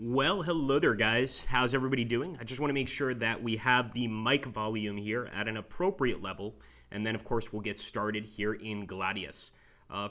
Well, hello there, guys. How's everybody doing? I just want to make sure that we have the mic volume here at an appropriate level, and then, of course, we'll get started here in Gladius.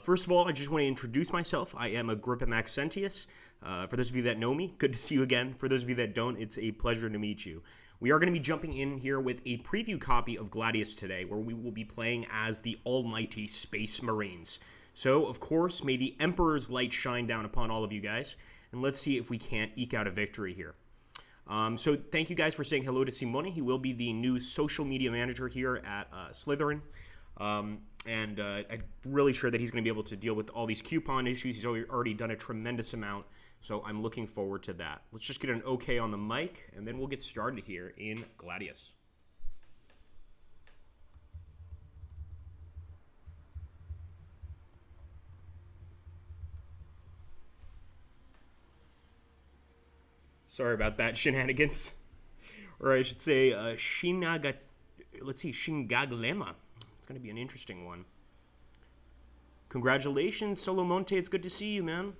First of all, I just want to introduce myself. I am Agrippa Maxentius. For those of you that know me, good to see you again. For those of you that don't, it's a pleasure to meet you. We are going to be jumping in here with a preview copy of Gladius today, where we will be playing as the almighty Space Marines. So, of course, may the Emperor's light shine down upon all of you guys, and let's see if we can't eke out a victory here. So thank you guys for saying hello to Simone. He will be the new social media manager here at Slytherin. I'm really sure that he's going to be able to deal with all these coupon issues. He's already done a tremendous amount, so I'm looking forward to that. Let's just get an okay on the mic, and then we'll get started here in Gladius. Sorry about that, shenanigans. Or I should say, Shingaglema. It's going to be an interesting one. Congratulations, Solomonte. It's good to see you, man.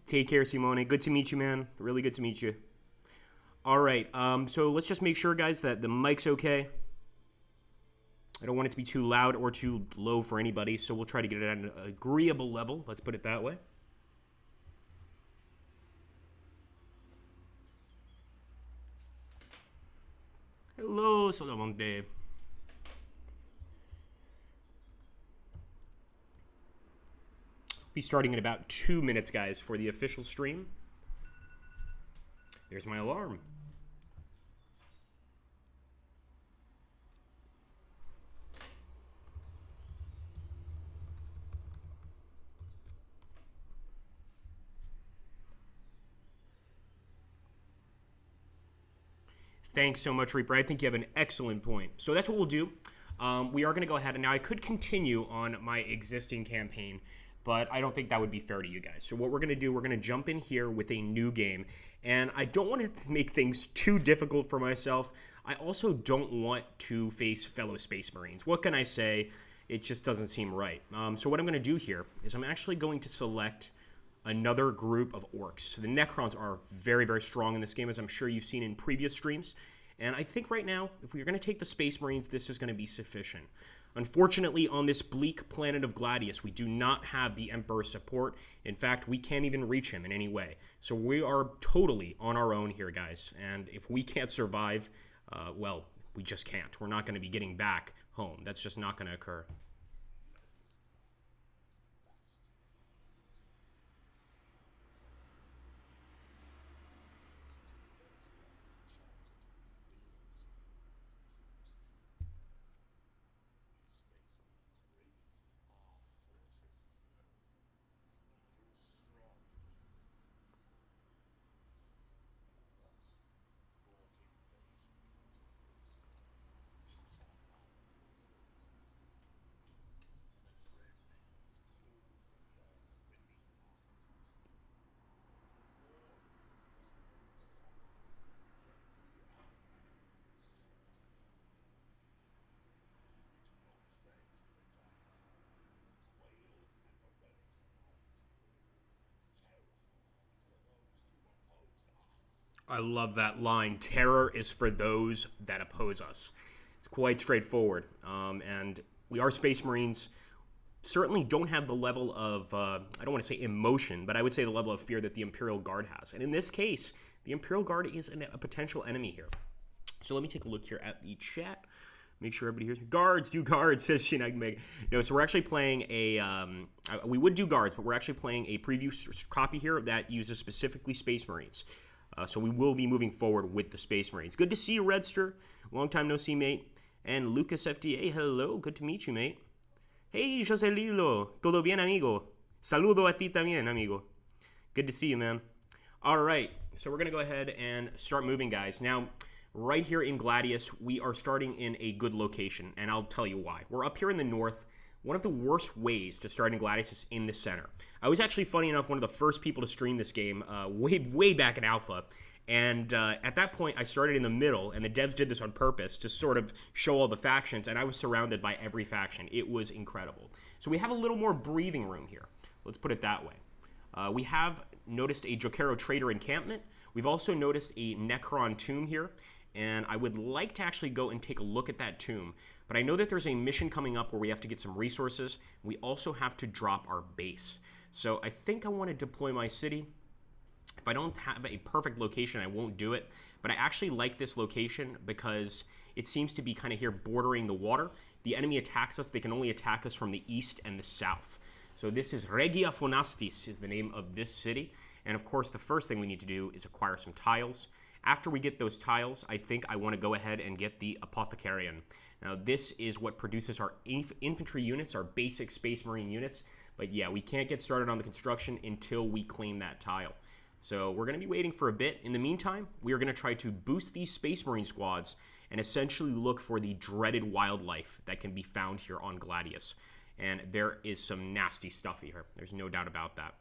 Take care, Simone. Good to meet you, man. Really good to meet you. All right, so let's just make sure, guys, that the mic's okay. I don't want it to be too loud or too low for anybody, so we'll try to get it at an agreeable level. Let's put it that way. Hello, Solomonte. Be starting in about 2 minutes, guys, for the official stream. There's my alarm. Thanks so much, Reaper. I think you have an excellent point. So that's what we'll do. We are going to go ahead, and now I could continue on my existing campaign, but I don't think that would be fair to you guys. So what we're going to do, we're going to jump in here with a new game, and I don't want to make things too difficult for myself. I also don't want to face fellow Space Marines. What can I say? It just doesn't seem right. So what I'm going to do here is I'm actually going to select another group of orcs. The Necrons are very, very strong in this game, as I'm sure you've seen in previous streams. And I think right now, if we're going to take the Space Marines, this is going to be sufficient. Unfortunately, on this bleak planet of Gladius, we do not have the Emperor's support. In fact, we can't even reach him in any way. So we are totally on our own here, guys. And if we can't survive, well, we just can't. We're not going to be getting back home. That's just not going to occur. I love that line. Terror is for those that oppose us. It's quite straightforward. And we are Space Marines. Certainly don't have the level of, I don't want to say emotion, but I would say the level of fear that the Imperial Guard has. And in this case, the Imperial Guard is a potential enemy here. So let me take a look here at the chat. Make sure everybody hears me. Guards, do guards, says Shinag. No, so we're actually playing a, we would do guards, but we're actually playing a preview copy here that uses specifically Space Marines. So we will be moving forward with the Space Marines. Good to see you, Redster. Long time no see, mate. And Lucas FDA, hello. Good to meet you, mate. Hey, José Lilo. Todo bien, amigo? Saludo a ti también, amigo. Good to see you, man. All right, so we're going to go ahead and start moving, guys. Now, right here in Gladius, we are starting in a good location, and I'll tell you why. We're up here in the north. One of the worst ways to start in Gladius is in the center. I was actually, funny enough, one of the first people to stream this game way back in Alpha, And at that point, I started in the middle, and the devs did this on purpose to sort of show all the factions, and I was surrounded by every faction. It was incredible. So we have a little more breathing room here. Let's put it that way. We have noticed a Jokero trader encampment. We've also noticed a Necron tomb here, and I would like to actually go and take a look at that tomb. But I know that there's a mission coming up where we have to get some resources. We also have to drop our base. So I think I want to deploy my city. If I don't have a perfect location, I won't do it. But I actually like this location because it seems to be kind of here bordering the water. If the enemy attacks us, they can only attack us from the east and the south. So this is Regia Phonastis is the name of this city. And of course, the first thing we need to do is acquire some tiles. After we get those tiles, I think I want to go ahead and get the Apothecarian. Now, this is what produces our infantry units, our basic Space Marine units. But yeah, we can't get started on the construction until we claim that tile. So we're going to be waiting for a bit. In the meantime, we are going to try to boost these Space Marine squads and essentially look for the dreaded wildlife that can be found here on Gladius. And there is some nasty stuff here. There's no doubt about that.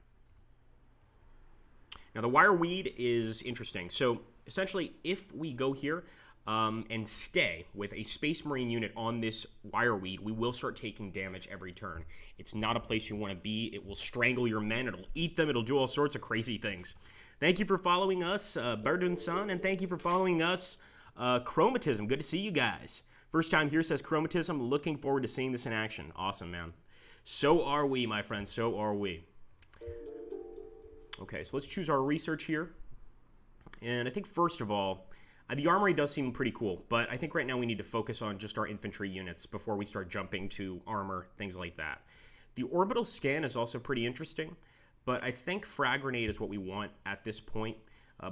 Now, the wire weed is interesting. So essentially, if we go here and stay with a Space Marine unit on this wire weed, we will start taking damage every turn. It's not a place you want to be. It will strangle your men. It'll eat them. It'll do all sorts of crazy things. Thank you for following us, Berdun-san, and thank you for following us, Chromatism. Good to see you guys. First time here, says Chromatism. Looking forward to seeing this in action. Awesome, man. So are we, my friends. So are we. Okay, so let's choose our research here. And I think, first of all, the armory does seem pretty cool, but I think right now we need to focus on just our infantry units before we start jumping to armor, things like that. The orbital scan is also pretty interesting, but I think frag grenade is what we want at this point.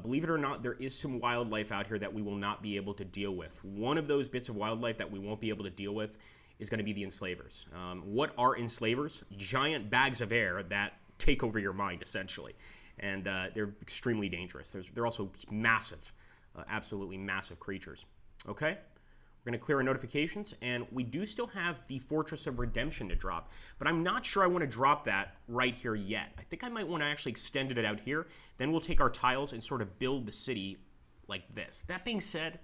Believe it or not, there is some wildlife out here that we will not be able to deal with. One of those bits of wildlife that we won't be able to deal with is going to be the enslavers. What are enslavers? Giant bags of air that take over your mind, essentially. And they're extremely dangerous. They're also massive, absolutely massive creatures. Okay? We're going to clear our notifications, and we do still have the Fortress of Redemption to drop, but I'm not sure I want to drop that right here yet. I think I might want to actually extend it out here. Then we'll take our tiles and sort of build the city like this. That being said,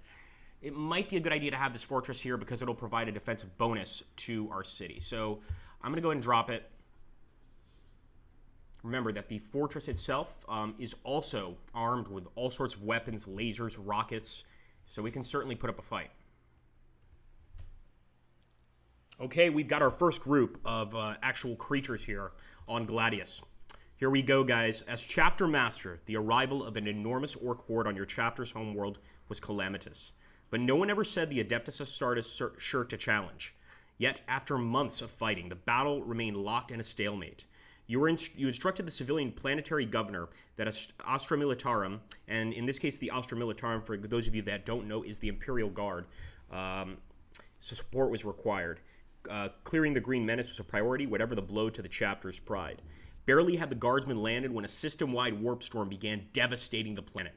it might be a good idea to have this fortress here because it'll provide a defensive bonus to our city. So I'm going to go ahead and drop it. Remember that the fortress itself is also armed with all sorts of weapons, lasers, rockets, so we can certainly put up a fight. Okay, we've got our first group of actual creatures here on Gladius. Here we go, guys. As chapter master, the arrival of an enormous orc horde on your chapter's homeworld was calamitous. But no one ever said the Adeptus Astartes shirked a challenge. Yet, after months of fighting, the battle remained locked in a stalemate. You instructed the civilian planetary governor that Astra Militarum, and in this case the Astra Militarum, for those of you that don't know, is the Imperial Guard, support was required. Clearing the Green Menace was a priority, whatever the blow to the chapter's pride. Barely had the guardsmen landed when a system-wide warp storm began devastating the planet.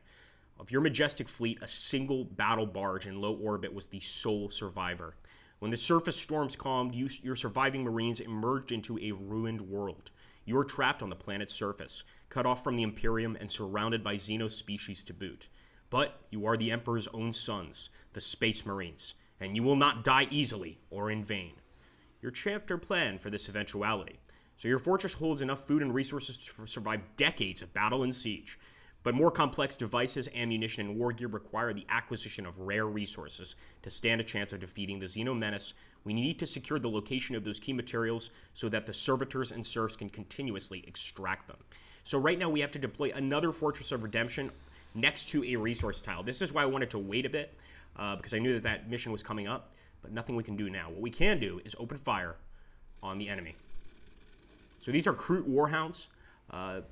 Of your majestic fleet, a single battle barge in low orbit was the sole survivor. When the surface storms calmed, your surviving Marines emerged into a ruined world. You were trapped on the planet's surface, cut off from the Imperium and surrounded by Xeno species to boot. But you are the Emperor's own sons, the Space Marines, and you will not die easily or in vain. Your chapter planned for this eventuality, so your fortress holds enough food and resources to survive decades of battle and siege. But more complex devices, ammunition, and war gear require the acquisition of rare resources to stand a chance of defeating the Xeno menace. We need to secure the location of those key materials so that the servitors and serfs can continuously extract them. So right now we have to deploy another Fortress of Redemption next to a resource tile. This is why I wanted to wait a bit, because I knew that mission was coming up, but nothing we can do now. What we can do is open fire on the enemy. So these are Kroot Warhounds.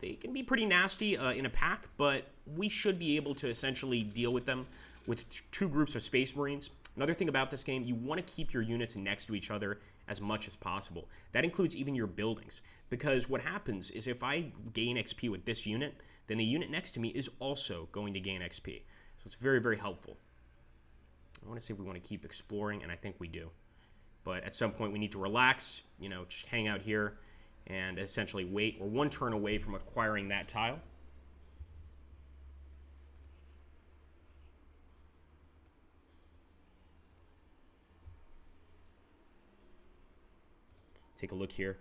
They can be pretty nasty in a pack, but we should be able to essentially deal with them with two groups of Space Marines. Another thing about this game, you want to keep your units next to each other as much as possible. That includes even your buildings, because what happens is if I gain XP with this unit, then the unit next to me is also going to gain XP. So it's very, very helpful. I want to see if we want to keep exploring, and I think we do. But at some point we need to relax, just hang out here and essentially wait. We're one turn away from acquiring that tile. Take a look here.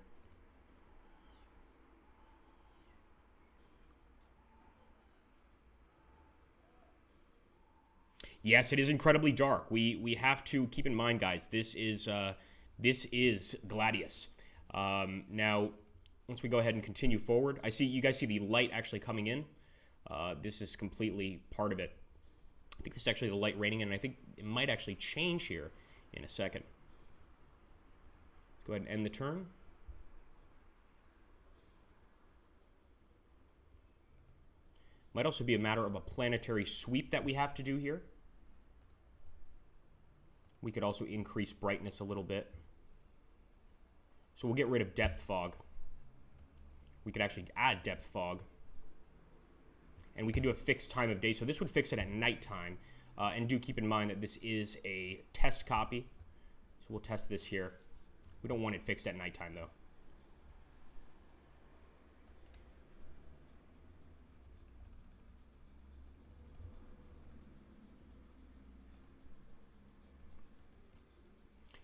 Yes, it is incredibly dark. We have to keep in mind, guys. This is Gladius. Now, once we go ahead and continue forward, you guys see the light actually coming in. This is completely part of it. I think this is actually the light raining, and I think it might actually change here in a second. Let's go ahead and end the turn. Might also be a matter of a planetary sweep that we have to do here. We could also increase brightness a little bit. So we'll get rid of depth fog. We could actually add depth fog. And we can do a fixed time of day. So this would fix it at nighttime. And do keep in mind that this is a test copy. So we'll test this here. We don't want it fixed at nighttime, though.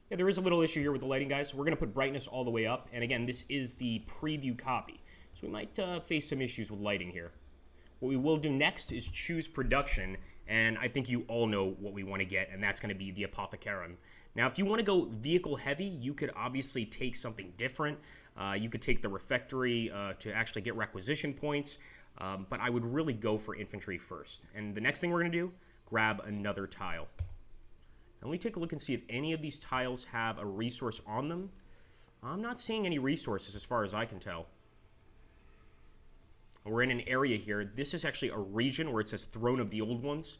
Yeah, there is a little issue here with the lighting, guys. We're going to put brightness all the way up. And again, this is the preview copy. So we might face some issues with lighting here. What we will do next is choose production. And I think you all know what we want to get, and that's going to be the Apothecarum. Now, if you want to go vehicle heavy, you could obviously take something different. You could take the Refectory to actually get requisition points. But I would really go for infantry first. And the next thing we're going to do, grab another tile. Now, let me take a look and see if any of these tiles have a resource on them. I'm not seeing any resources as far as I can tell. We're in an area here. This is actually a region where it says Throne of the Old Ones.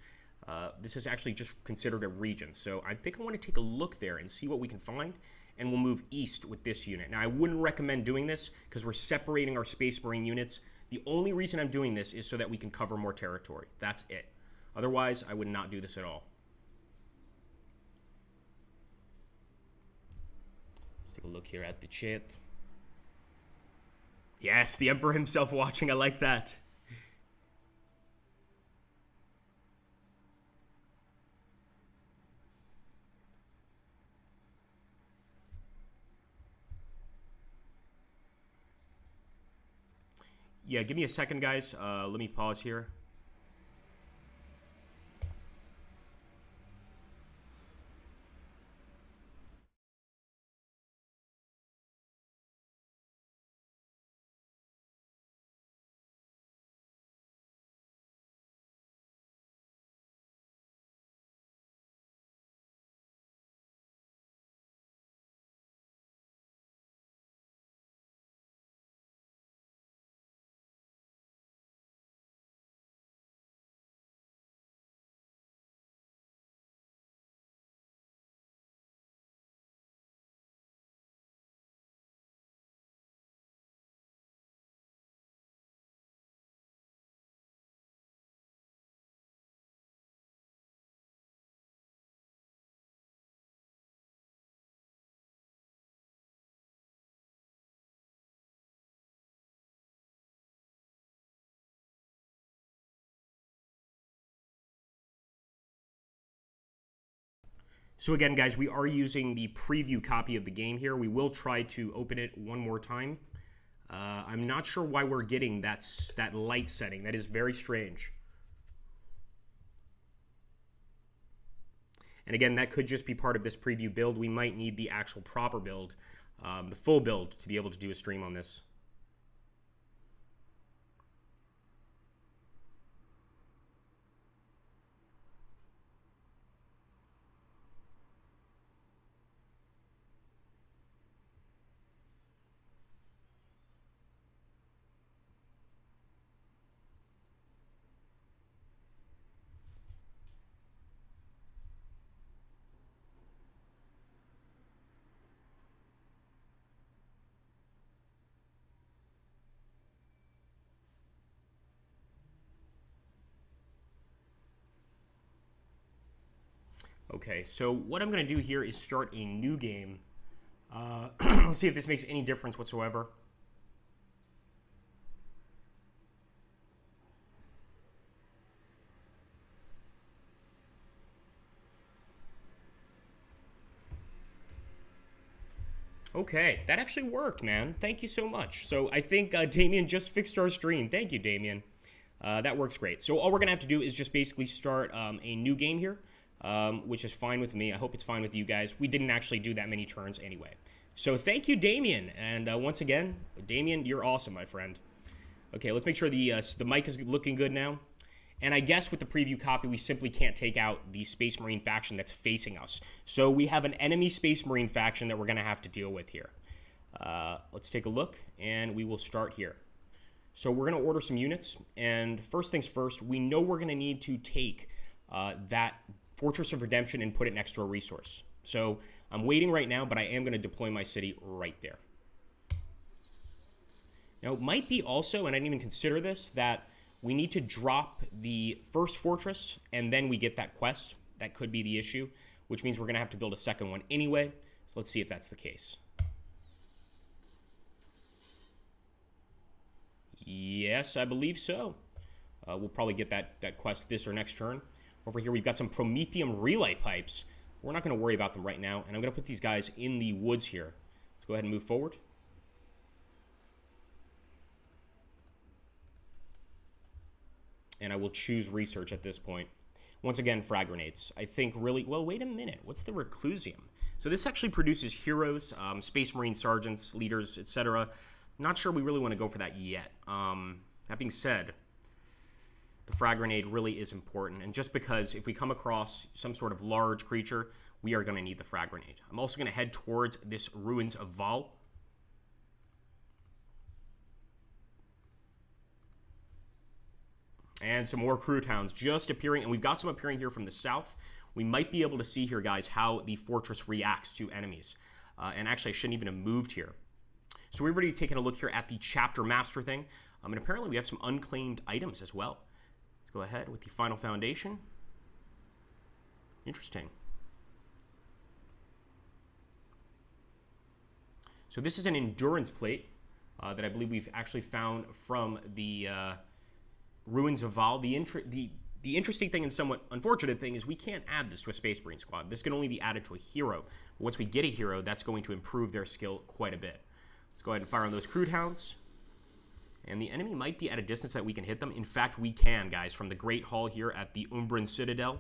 This is actually just considered a region. So I think I want to take a look there and see what we can find. And we'll move east with this unit. Now, I wouldn't recommend doing this because we're separating our Space Marine units. The only reason I'm doing this is so that we can cover more territory. That's it. Otherwise, I would not do this at all. Take a look here at the chat. Yes, the Emperor himself watching. I like that. Yeah, give me a second, guys. Let me pause here. So again, guys, we are using the preview copy of the game here. We will try to open it one more time. I'm not sure why we're getting that light setting. That is very strange. And again, that could just be part of this preview build. We might need the actual proper build, the full build, to be able to do a stream on this. Okay, so what I'm going to do here is start a new game. Let's see if this makes any difference whatsoever. Okay, that actually worked, man. Thank you so much. So I think Damien just fixed our stream. Thank you, Damien. That works great. So all we're going to have to do is just basically start a new game here, which is fine with me. I hope it's fine with you guys. We didn't actually do that many turns anyway. So thank you, Damien. And once again, Damien, you're awesome, my friend. Okay, let's make sure the mic is looking good now. And I guess with the preview copy, we simply can't take out the Space Marine faction that's facing us. So we have an enemy Space Marine faction that we're going to have to deal with here. Let's take a look, and we will start here. So we're going to order some units, and first things first, we know we're going to need to take that Fortress of Redemption and put it next to a resource. So I'm waiting right now, but I am going to deploy my city right there. Now, it might be also, and I didn't even consider this, that we need to drop the first fortress, and then we get that quest. That could be the issue, which means we're going to have to build a second one anyway. So let's see if that's the case. Yes, I believe so. We'll probably get that quest this or next turn. Over here, we've got some Promethium relay pipes. We're not going to worry about them right now, and I'm going to put these guys in the woods here. Let's go ahead and move forward. And I will choose research at this point. Once again, frag grenades. I think really... Well, wait a minute. What's the Reclusium? So this actually produces heroes, Space Marine sergeants, leaders, etc. Not sure we really want to go for that yet. That being said, the frag grenade really is important. And just because if we come across some sort of large creature, we are going to need the frag grenade. I'm also going to head towards this Ruins of Val. And some more crew towns just appearing, and we've got some appearing here from the south. We might be able to see here, guys, how the fortress reacts to enemies. And actually, I shouldn't even have moved here. So we've already taken a look here at the chapter master thing. And apparently we have some unclaimed items as well. Let's go ahead with the final foundation. Interesting. So this is an endurance plate that I believe we've actually found from the... Ruins of Val. The interesting thing and somewhat unfortunate thing is we can't add this to a Space Marine squad. This can only be added to a hero. But once we get a hero, that's going to improve their skill quite a bit. Let's go ahead and fire on those crude hounds. And the enemy might be at a distance that we can hit them. In fact, we can, guys, from the Great Hall here at the Umbran Citadel.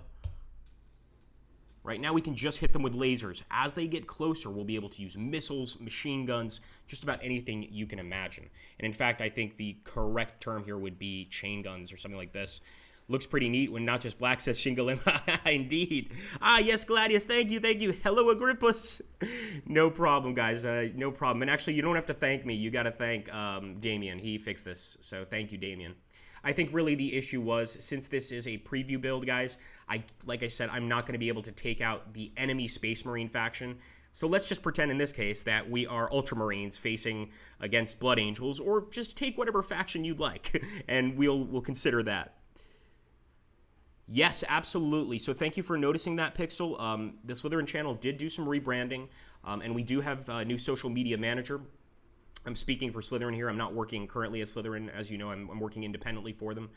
Right now, we can just hit them with lasers. As they get closer, we'll be able to use missiles, machine guns, just about anything you can imagine. And in fact, I think the correct term here would be chain guns or something like this. Looks pretty neat when not just black says Shingalim. Indeed. Ah, yes, Gladius. Thank you, thank you. Hello, Agrippus. No problem, guys. No problem. And actually, you don't have to thank me. You got to thank Damien. He fixed this. So thank you, Damien. I think really the issue was, since this is a preview build, guys, like I said, I'm not going to be able to take out the enemy Space Marine faction. So let's just pretend in this case that we are Ultramarines facing against Blood Angels, or just take whatever faction you'd like, and we'll consider that. Yes, absolutely. So thank you for noticing that, Pixel. The Slytherin channel did do some rebranding, and we do have a new social media manager. I'm speaking for Slytherin here. I'm not working currently as Slytherin. As you know, I'm working independently for them.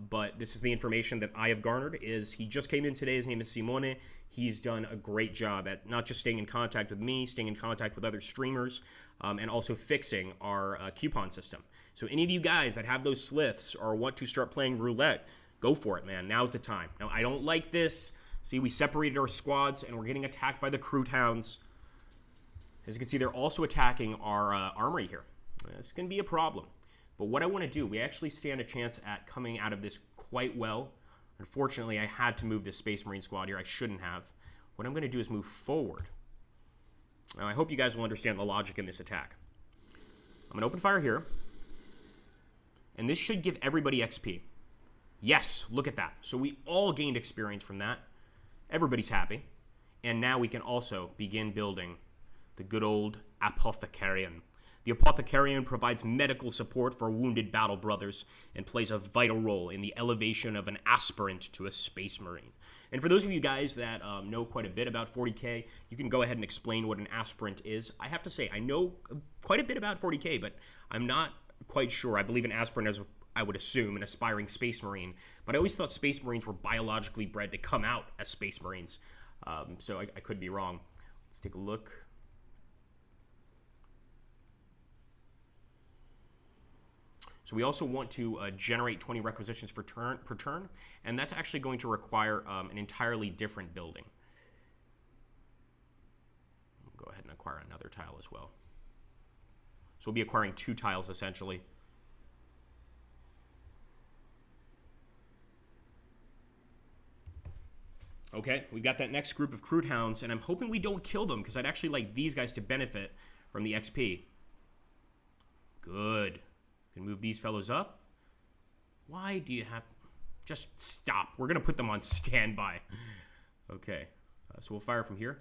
But this is the information that I have garnered. He just came in today. His name is Simone. He's done a great job at not just staying in contact with me, staying in contact with other streamers, and also fixing our coupon system. So any of you guys that have those Sliths or want to start playing roulette, go for it, man. Now's the time. Now, I don't like this. See, we separated our squads, and we're getting attacked by the Crute Hounds. As you can see, they're also attacking our armory here. This can be a problem. But what I want to do, we actually stand a chance at coming out of this quite well. Unfortunately, I had to move this Space Marine squad here. I shouldn't have. What I'm going to do is move forward. Now, I hope you guys will understand the logic in this attack. I'm going to open fire here. And this should give everybody XP. Yes, look at that. So we all gained experience from that. Everybody's happy. And now we can also begin building the good old Apothecarian. The Apothecarian provides medical support for wounded battle brothers and plays a vital role in the elevation of an aspirant to a Space Marine. And for those of you guys that know quite a bit about 40K, you can go ahead and explain what an aspirant is. I have to say, I know quite a bit about 40K, but I'm not quite sure. I believe an aspirant is, I would assume, an aspiring Space Marine. But I always thought Space Marines were biologically bred to come out as Space Marines. So I could be wrong. Let's take a look. So we also want to generate 20 requisitions per turn, and that's actually going to require an entirely different building. We'll go ahead and acquire another tile as well. So we'll be acquiring 2 tiles essentially. Okay, we got that next group of crude hounds, and I'm hoping we don't kill them because I'd actually like these guys to benefit from the XP. Good. Can move these fellows up. Why do you have... Just stop. We're going to put them on standby. Okay, so we'll fire from here.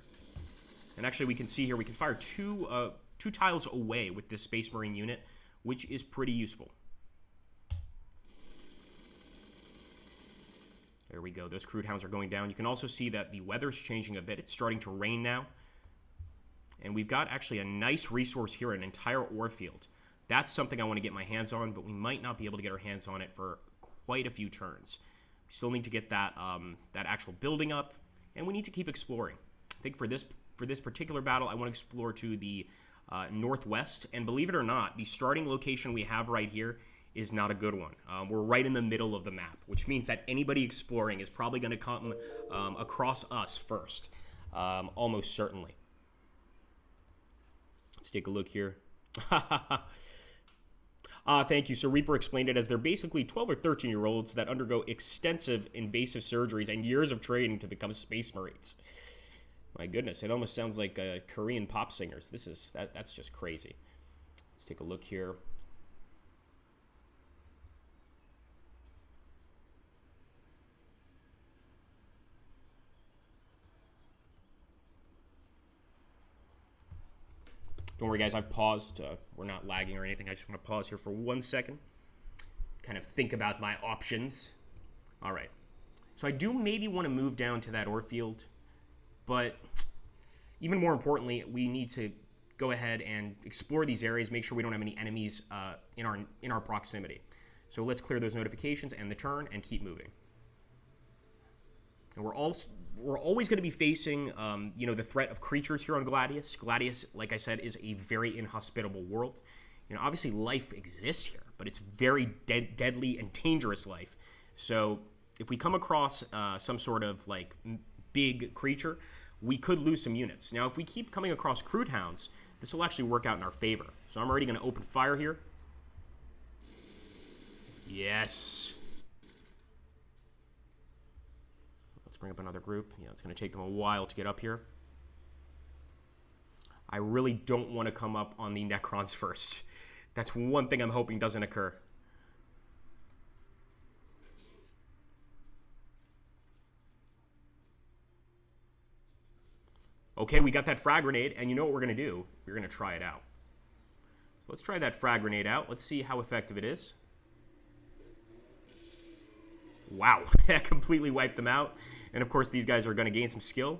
And actually we can see here, we can fire two tiles away with this Space Marine unit, which is pretty useful. There we go. Those crude hounds are going down. You can also see that the weather's changing a bit. It's starting to rain now. And we've got actually a nice resource here, an entire ore field. That's something I want to get my hands on, but we might not be able to get our hands on it for quite a few turns. We still need to get that that actual building up, and we need to keep exploring. I think for this particular battle, I want to explore to the northwest. And believe it or not, the starting location we have right here is not a good one. We're right in the middle of the map, which means that anybody exploring is probably going to come across us first, almost certainly. Let's take a look here. Thank you. So Reaper explained it as they're basically 12 or 13-year-olds that undergo extensive invasive surgeries and years of training to become Space Marines. My goodness, it almost sounds like Korean pop singers. That's just crazy. Let's take a look here. Don't worry, guys, I've paused. We're not lagging or anything. I just want to pause here for 1 second. Kind of think about my options. All right. So I do maybe want to move down to that ore field. But even more importantly, we need to go ahead and explore these areas, make sure we don't have any enemies in our proximity. So let's clear those notifications and the turn and keep moving. And we're always going to be facing, the threat of creatures here on Gladius. Gladius, like I said, is a very inhospitable world. Obviously life exists here, but it's very deadly and dangerous life. So if we come across some sort of big creature, we could lose some units. Now, if we keep coming across crude hounds, this will actually work out in our favor. So I'm already going to open fire here. Yes. Let's bring up another group. Yeah, it's going to take them a while to get up here. I really don't want to come up on the Necrons first. That's one thing I'm hoping doesn't occur. Okay, we got that frag grenade, and you know what we're going to do? We're going to try it out. So let's try that frag grenade out. Let's see how effective it is. Wow, that completely wiped them out. And of course, these guys are going to gain some skill.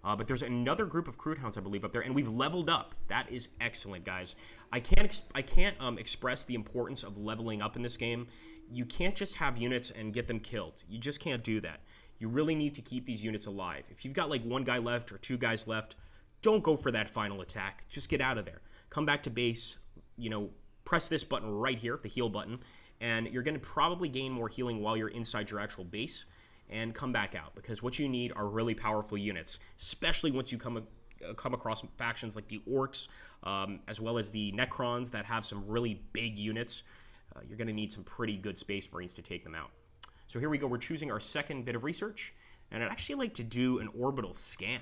But there's another group of crude hounds, I believe, up there, and we've leveled up. That is excellent, guys. I can't express the importance of leveling up in this game. You can't just have units and get them killed. You just can't do that. You really need to keep these units alive. If you've got one guy left or 2 guys left, don't go for that final attack. Just get out of there. Come back to base, press this button right here, the heal button, and you're going to probably gain more healing while you're inside your actual base, and come back out, because what you need are really powerful units, especially once you come across factions like the Orcs, as well as the Necrons that have some really big units. You're going to need some pretty good Space Marines to take them out. So here we go. We're choosing our second bit of research, and I'd actually like to do an orbital scan.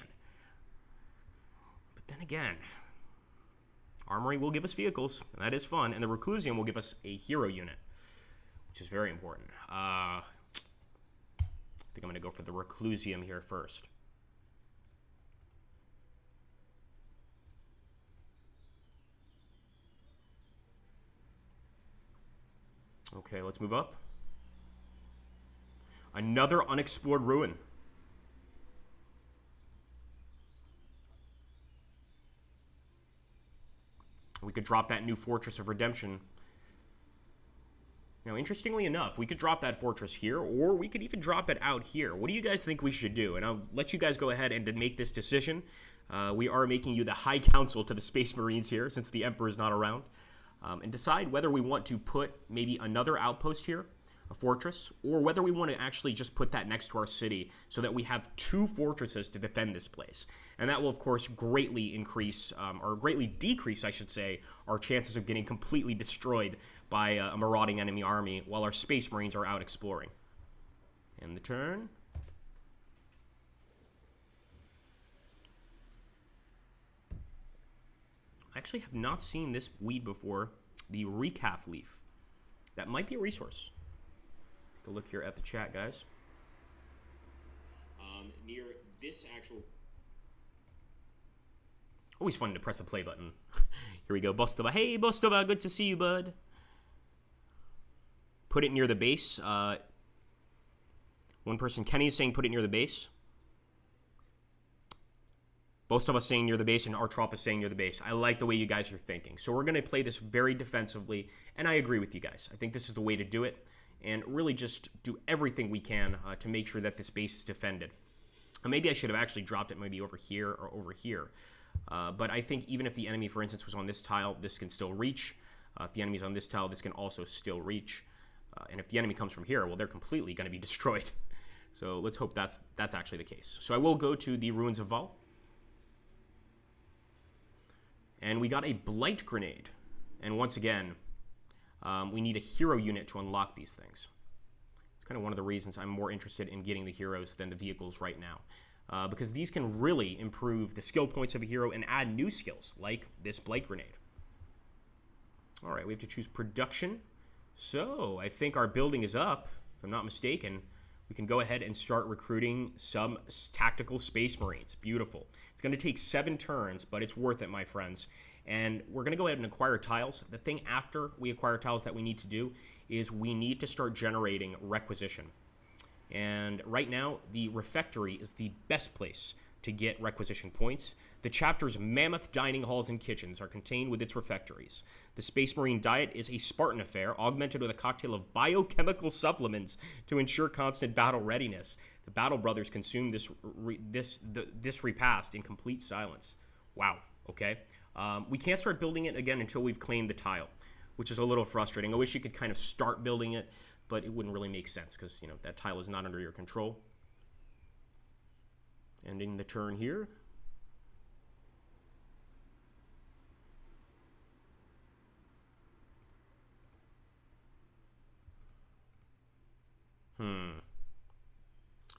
But then again, Armory will give us vehicles, and that is fun, and the Reclusium will give us a hero unit, which is very important. I think I'm going to go for the Reclusium here first. Okay, let's move up. Another unexplored ruin. We could drop that new Fortress of Redemption. Now, interestingly enough, we could drop that fortress here, or we could even drop it out here. What do you guys think we should do? And I'll let you guys go ahead and make this decision. We are making you the High Council to the Space Marines here, since the Emperor is not around. and decide whether we want to put maybe another outpost here, a fortress, or whether we want to actually just put that next to our city so that we have 2 fortresses to defend this place. And that will, of course, greatly increase, or greatly decrease, I should say, our chances of getting completely destroyed by a marauding enemy army while our Space Marines are out exploring. And the turn. I actually have not seen this weed before, the recaf leaf. That might be a resource. Take a look here at the chat, guys. Near this actual... Always fun to press the play button. Here we go, Bustova. Hey, Bustova, good to see you, bud. Put it near the base. One person, Kenny, is saying put it near the base. Most of us saying near the base, and Artrop is saying near the base. I like the way you guys are thinking. So we're going to play this very defensively, and I agree with you guys. I think this is the way to do it, and really just do everything we can to make sure that this base is defended. Maybe I should have actually dropped it maybe over here or over here. But I think even if the enemy, for instance, was on this tile, this can still reach. If the enemy's on this tile, this can also still reach. And if the enemy comes from here, well, they're completely going to be destroyed. So let's hope that's actually the case. So I will go to the Ruins of Val. And we got a Blight Grenade. And once again, we need a hero unit to unlock these things. It's kind of one of the reasons I'm more interested in getting the heroes than the vehicles right now. Because these can really improve the skill points of a hero and add new skills, like this Blight Grenade. All right, we have to choose production. So I think our building is up, if I'm not mistaken. We can go ahead and start recruiting some tactical Space Marines. Beautiful. It's going to take 7 turns, but it's worth it, my friends. And we're going to go ahead and acquire tiles. The thing after we acquire tiles that we need to do is we need to start generating requisition. And right now, the refectory is the best place to get requisition points. The chapter's mammoth dining halls and kitchens are contained with its refectories. The Space Marine diet is a Spartan affair, augmented with a cocktail of biochemical supplements to ensure constant battle readiness. The Battle Brothers consume this repast in complete silence. Wow, okay. We can't start building it again until we've claimed the tile, which is a little frustrating. I wish you could kind of start building it, but it wouldn't really make sense because, you know, that tile is not under your control. Ending the turn here.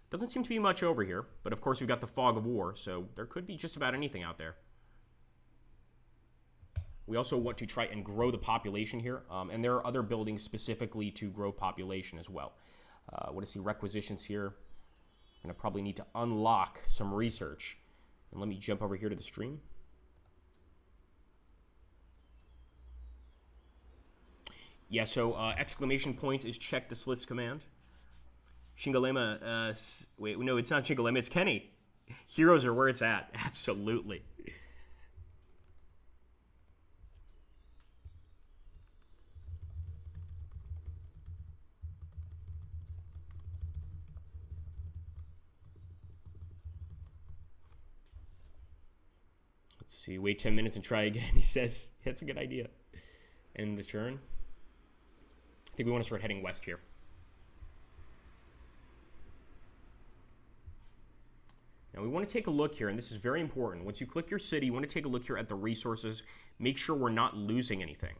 Doesn't seem to be much over here, but of course we've got the fog of war, so there could be just about anything out there. We also want to try and grow the population here, and there are other buildings specifically to grow population as well. I want to see requisitions here. I'm going to probably need to unlock some research. And let me jump over here to the stream. Yeah, so exclamation points is check the slits command. Shingalema, wait, no, it's not Shingalema, it's Kenny. Heroes are where it's at, absolutely. Let's see, wait 10 minutes and try again, he says. That's a good idea. End the turn. I think we want to start heading west here. Now we want to take a look here, and this is very important. Once you click your city, you want to take a look here at the resources. Make sure we're not losing anything.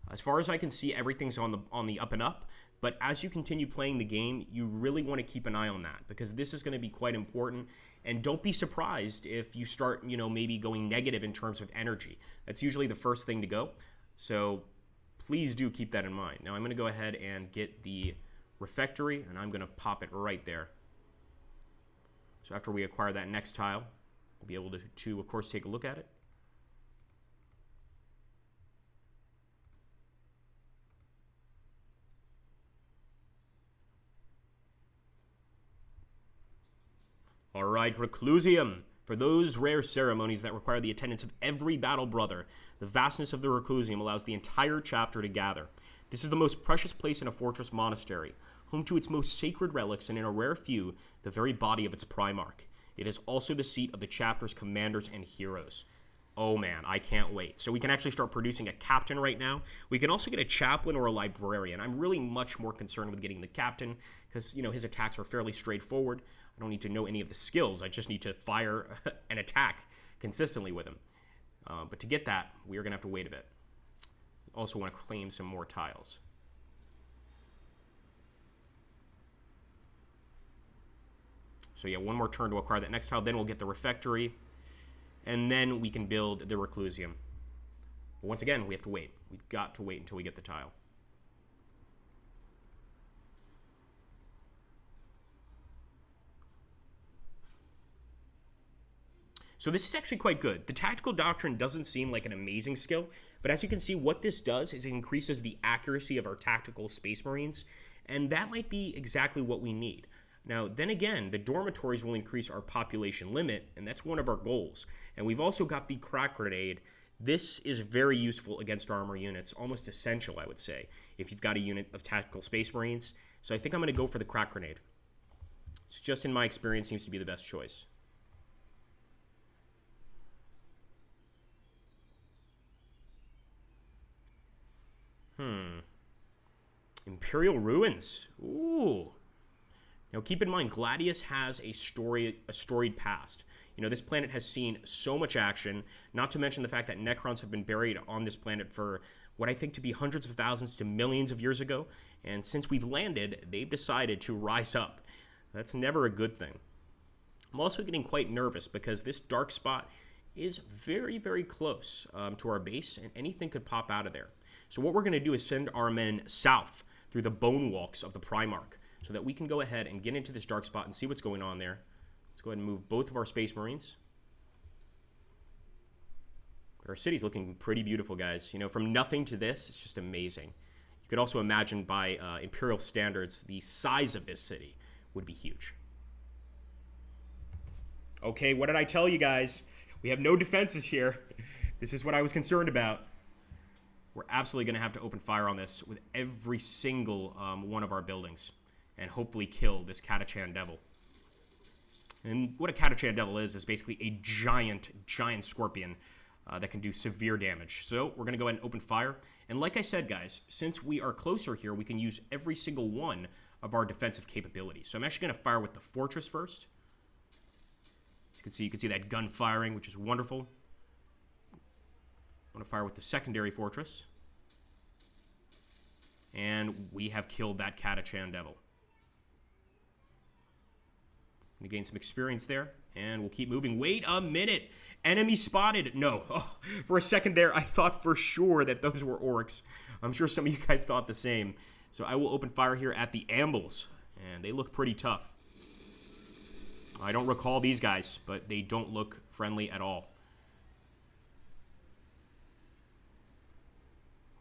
As far as I can see, everything's on the up and up, but as you continue playing the game, you really want to keep an eye on that, because this is going to be quite important, and don't be surprised if you start, you know, maybe going negative in terms of energy. That's usually the first thing to go, so please do keep that in mind. Now I'm going to go ahead and get the refectory, and I'm going to pop it right there. So after we acquire that next tile, we'll be able to of course, take a look at it. All right, Reclusium. For those rare ceremonies that require the attendance of every battle brother, the vastness of the Reclusium allows the entire chapter to gather. This is the most precious place in a fortress monastery, home to its most sacred relics, and in a rare few, the very body of its Primarch. It is also the seat of the chapter's commanders and heroes. Oh man, I can't wait. So we can actually start producing a captain right now. We can also get a chaplain or a librarian. I'm really much more concerned with getting the captain because, you know, his attacks are fairly straightforward. I don't need to know any of the skills. I just need to fire and attack consistently with him. But to get that, we are going to have to wait a bit. Also want to claim some more tiles. So yeah, one more turn to acquire that next tile. Then we'll get the refectory. And then we can build the reclusium. But once again, we have to wait. We've got to wait until we get the tile. So this is actually quite good. The tactical doctrine doesn't seem like an amazing skill, but as you can see, what this does is it increases the accuracy of our tactical space marines, and that might be exactly what we need. Now, then again, the dormitories will increase our population limit, and that's one of our goals. And we've also got the crack grenade. This is very useful against armor units, almost essential, I would say, if you've got a unit of tactical space marines. So I think I'm going to go for the crack grenade. It's just in my experience seems to be the best choice. Imperial ruins. Ooh. Now, keep in mind, Gladius has a storied past. You know, this planet has seen so much action, not to mention the fact that Necrons have been buried on this planet for what I think to be hundreds of thousands to millions of years ago, and since we've landed, they've decided to rise up. That's never a good thing. I'm also getting quite nervous because this dark spot is very, very close to our base, and anything could pop out of there. So what we're going to do is send our men south through the bone walks of the Primarch, so that we can go ahead and get into this dark spot and see what's going on there. Let's go ahead and move both of our Space Marines. But our city's looking pretty beautiful, guys. You know, from nothing to this, it's just amazing. You could also imagine by Imperial standards, the size of this city would be huge. Okay, what did I tell you guys? We have no defenses here. This is what I was concerned about. We're absolutely going to have to open fire on this with every single one of our buildings and hopefully kill this Catachan Devil. And what a Catachan Devil is basically a giant scorpion that can do severe damage. So we're going to go ahead and open fire. And like I said, guys, since we are closer here, we can use every single one of our defensive capabilities. So I'm actually going to fire with the fortress first. You can see that gun firing, which is wonderful. I'm going to fire with the secondary fortress. And we have killed that Catachan Devil. Going to gain some experience there, and we'll keep moving. Wait a minute! Enemy spotted! No. Oh, for a second there, I thought for sure that those were orcs. I'm sure some of you guys thought the same. So I will open fire here at the ambles, and they look pretty tough. I don't recall these guys, but they don't look friendly at all.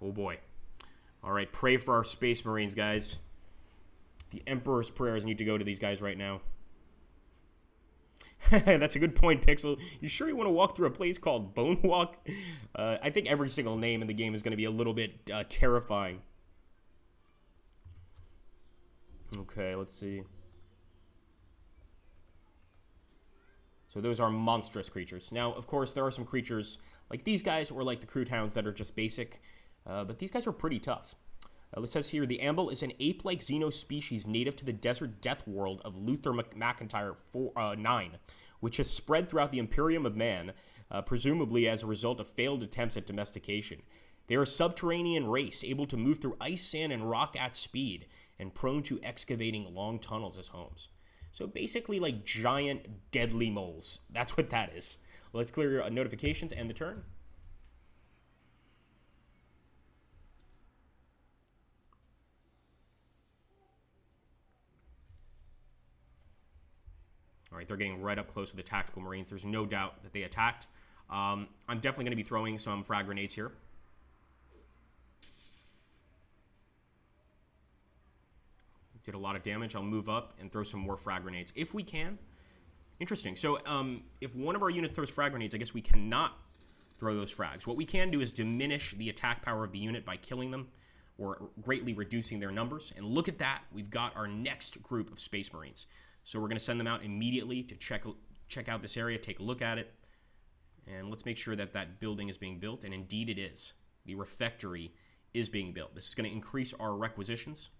Oh boy. Alright, pray for our Space Marines, guys. The Emperor's prayers need to go to these guys right now. That's a good point, Pixel. You sure you want to walk through a place called Bone Walk? I think every single name in the game is going to be a little bit terrifying. Okay, let's see. So those are monstrous creatures. Now, of course, there are some creatures like these guys or like the Crude Hounds that are just basic. But these guys are pretty tough. It says here, the Amble is an ape-like xenospecies native to the desert death world of Luther McIntyre 9, which has spread throughout the Imperium of Man, presumably as a result of failed attempts at domestication. They are a subterranean race, able to move through ice, sand, and rock at speed, and prone to excavating long tunnels as homes. So basically like giant, deadly moles. That's what that is. Let's clear your notifications and the turn. All right, they're getting right up close to the tactical Marines. There's no doubt that they attacked. I'm definitely going to be throwing some frag grenades here. Did a lot of damage. I'll move up and throw some more frag grenades if we can. Interesting. So if one of our units throws frag grenades, I guess we cannot throw those frags. What we can do is diminish the attack power of the unit by killing them or greatly reducing their numbers. And look at that. We've got our next group of Space Marines. So we're going to send them out immediately to check out this area, take a look at it. And let's make sure that that building is being built, and indeed it is. The refectory is being built. This is going to increase our requisitions.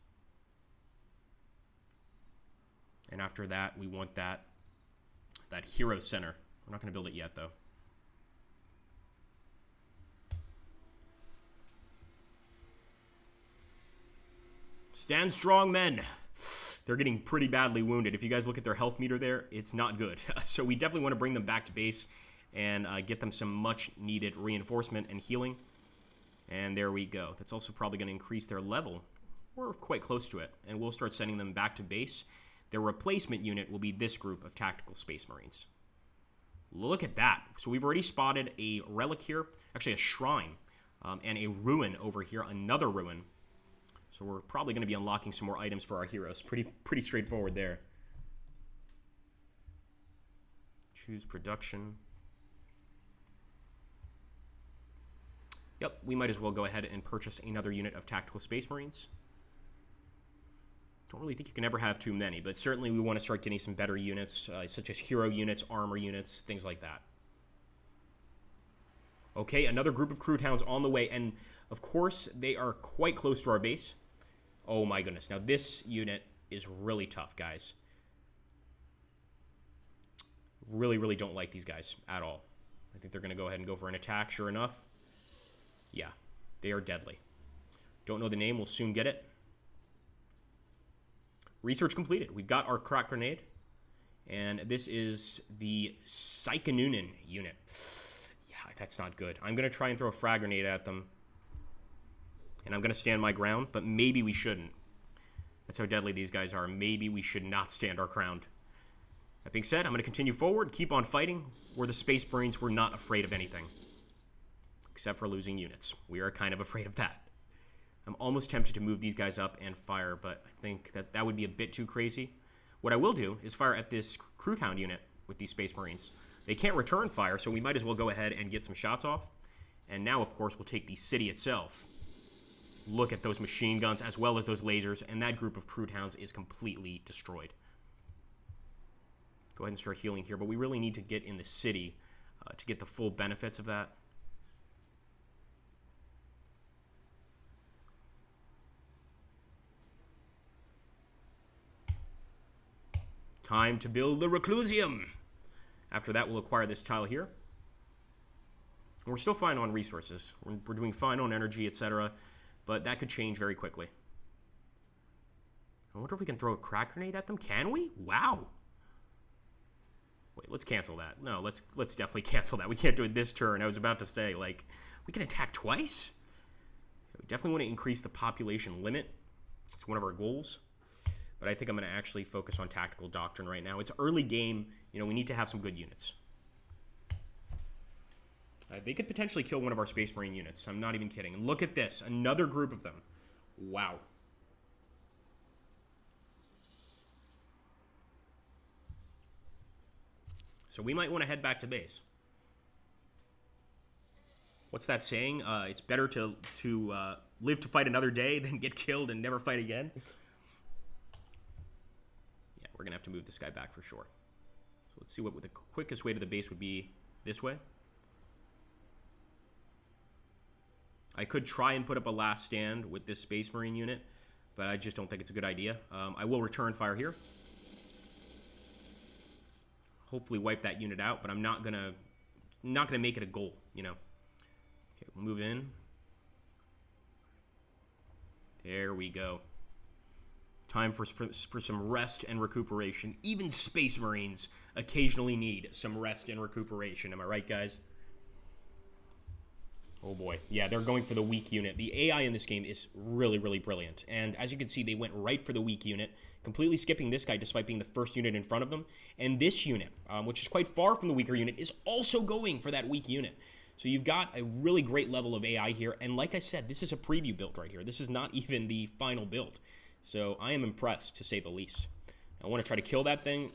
And after that, we want that hero center. We're not going to build it yet, though. Stand strong, men. They're getting pretty badly wounded. If you guys look at their health meter there, it's not good. So we definitely want to bring them back to base and get them some much-needed reinforcement and healing. And there we go. That's also probably going to increase their level. We're quite close to it. And we'll start sending them back to base. Their replacement unit will be this group of tactical space marines. Look at that. So we've already spotted a relic here. Actually, a shrine. And a ruin over here. Another ruin. So we're probably going to be unlocking some more items for our heroes. Pretty straightforward there. Choose production. Yep, we might as well go ahead and purchase another unit of tactical space marines. Don't really think you can ever have too many, but certainly we want to start getting some better units, such as hero units, armor units, things like that. Okay, another group of crude hounds on the way, and of course they are quite close to our base. Oh my goodness, now this unit is really tough, guys. Really don't like these guys at all. I think they're going to go ahead and go for an attack, sure enough. Yeah, they are deadly. Don't know the name, we'll soon get it. Research completed. We've got our crack grenade. And this is the Psychonunin unit. Yeah, that's not good. I'm going to try and throw a frag grenade at them. And I'm going to stand my ground, but maybe we shouldn't. That's how deadly these guys are. Maybe we should not stand our ground. That being said, I'm going to continue forward, keep on fighting. We're the Space Marines. We're not afraid of anything. Except for losing units. We are kind of afraid of that. I'm almost tempted to move these guys up and fire, but I think that would be a bit too crazy. What I will do is fire at this Crude Hound unit with these Space Marines. They can't return fire, so we might as well go ahead and get some shots off. And now, of course, we'll take the city itself. Look at those machine guns as well as those lasers, and that group of Crude Hounds is completely destroyed. Go ahead and start healing here, but we really need to get in the city to get the full benefits of that. Time to build the Reclusium. After that, we'll acquire this tile here. And we're still fine on resources. We're doing fine on energy, etc. But that could change very quickly. I wonder if we can throw a crack grenade at them. Can we? Wow. Wait, let's cancel that. No, let's definitely cancel that. We can't do it this turn. I was about to say, like, we can attack twice? We definitely want to increase the population limit. It's one of our goals. But I think I'm going to actually focus on tactical doctrine right now. It's early game. You know, we need to have some good units. They could potentially kill one of our Space Marine units. I'm not even kidding. Look at this. Another group of them. Wow. So we might want to head back to base. What's that saying? It's better to live to fight another day than get killed and never fight again. Yeah, we're going to have to move this guy back for sure. So let's see what the quickest way to the base would be this way. I could try and put up a last stand with this Space Marine unit, but I just don't think it's a good idea. I will return fire here. Hopefully wipe that unit out, but I'm not gonna make it a goal, you know. Okay, we'll move in. There we go. Time for some rest and recuperation. Even Space Marines occasionally need some rest and recuperation. Am I right, guys? Oh boy. Yeah, they're going for the weak unit. The AI in this game is really, really brilliant. And as you can see, they went right for the weak unit, completely skipping this guy despite being the first unit in front of them. And this unit, which is quite far from the weaker unit, is also going for that weak unit. So you've got a really great level of AI here. And like I said, this is a preview build right here. This is not even the final build. So I am impressed, to say the least. I want to try to kill that thing.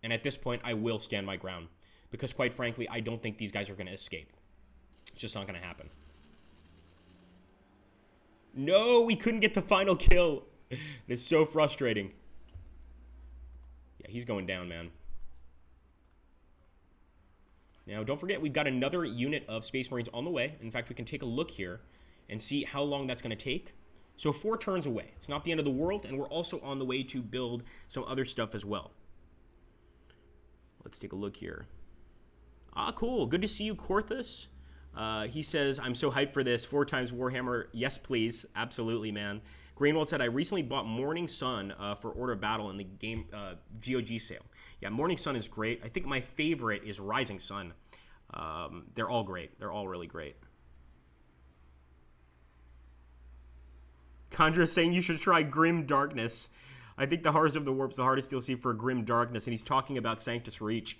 And at this point, I will stand my ground. Because quite frankly, I don't think these guys are going to escape. It's just not going to happen. No, we couldn't get the final kill. It's so frustrating. Yeah, he's going down, man. Now, don't forget, we've got another unit of Space Marines on the way. In fact, we can take a look here and see how long that's going to take. So 4 turns away. It's not the end of the world, and we're also on the way to build some other stuff as well. Let's take a look here. Ah, cool. Good to see you, Corthus. He says, I'm so hyped for this. 4 times Warhammer. Yes, please. Absolutely, man. Greenwald said, I recently bought Morning Sun for Order of Battle in the game GOG sale. Yeah, Morning Sun is great. I think my favorite is Rising Sun. They're all great. They're all really great. Conjure is saying you should try Grim Darkness. I think the Horrors of the Warp's the hardest DLC for Grim Darkness, and he's talking about Sanctus Reach.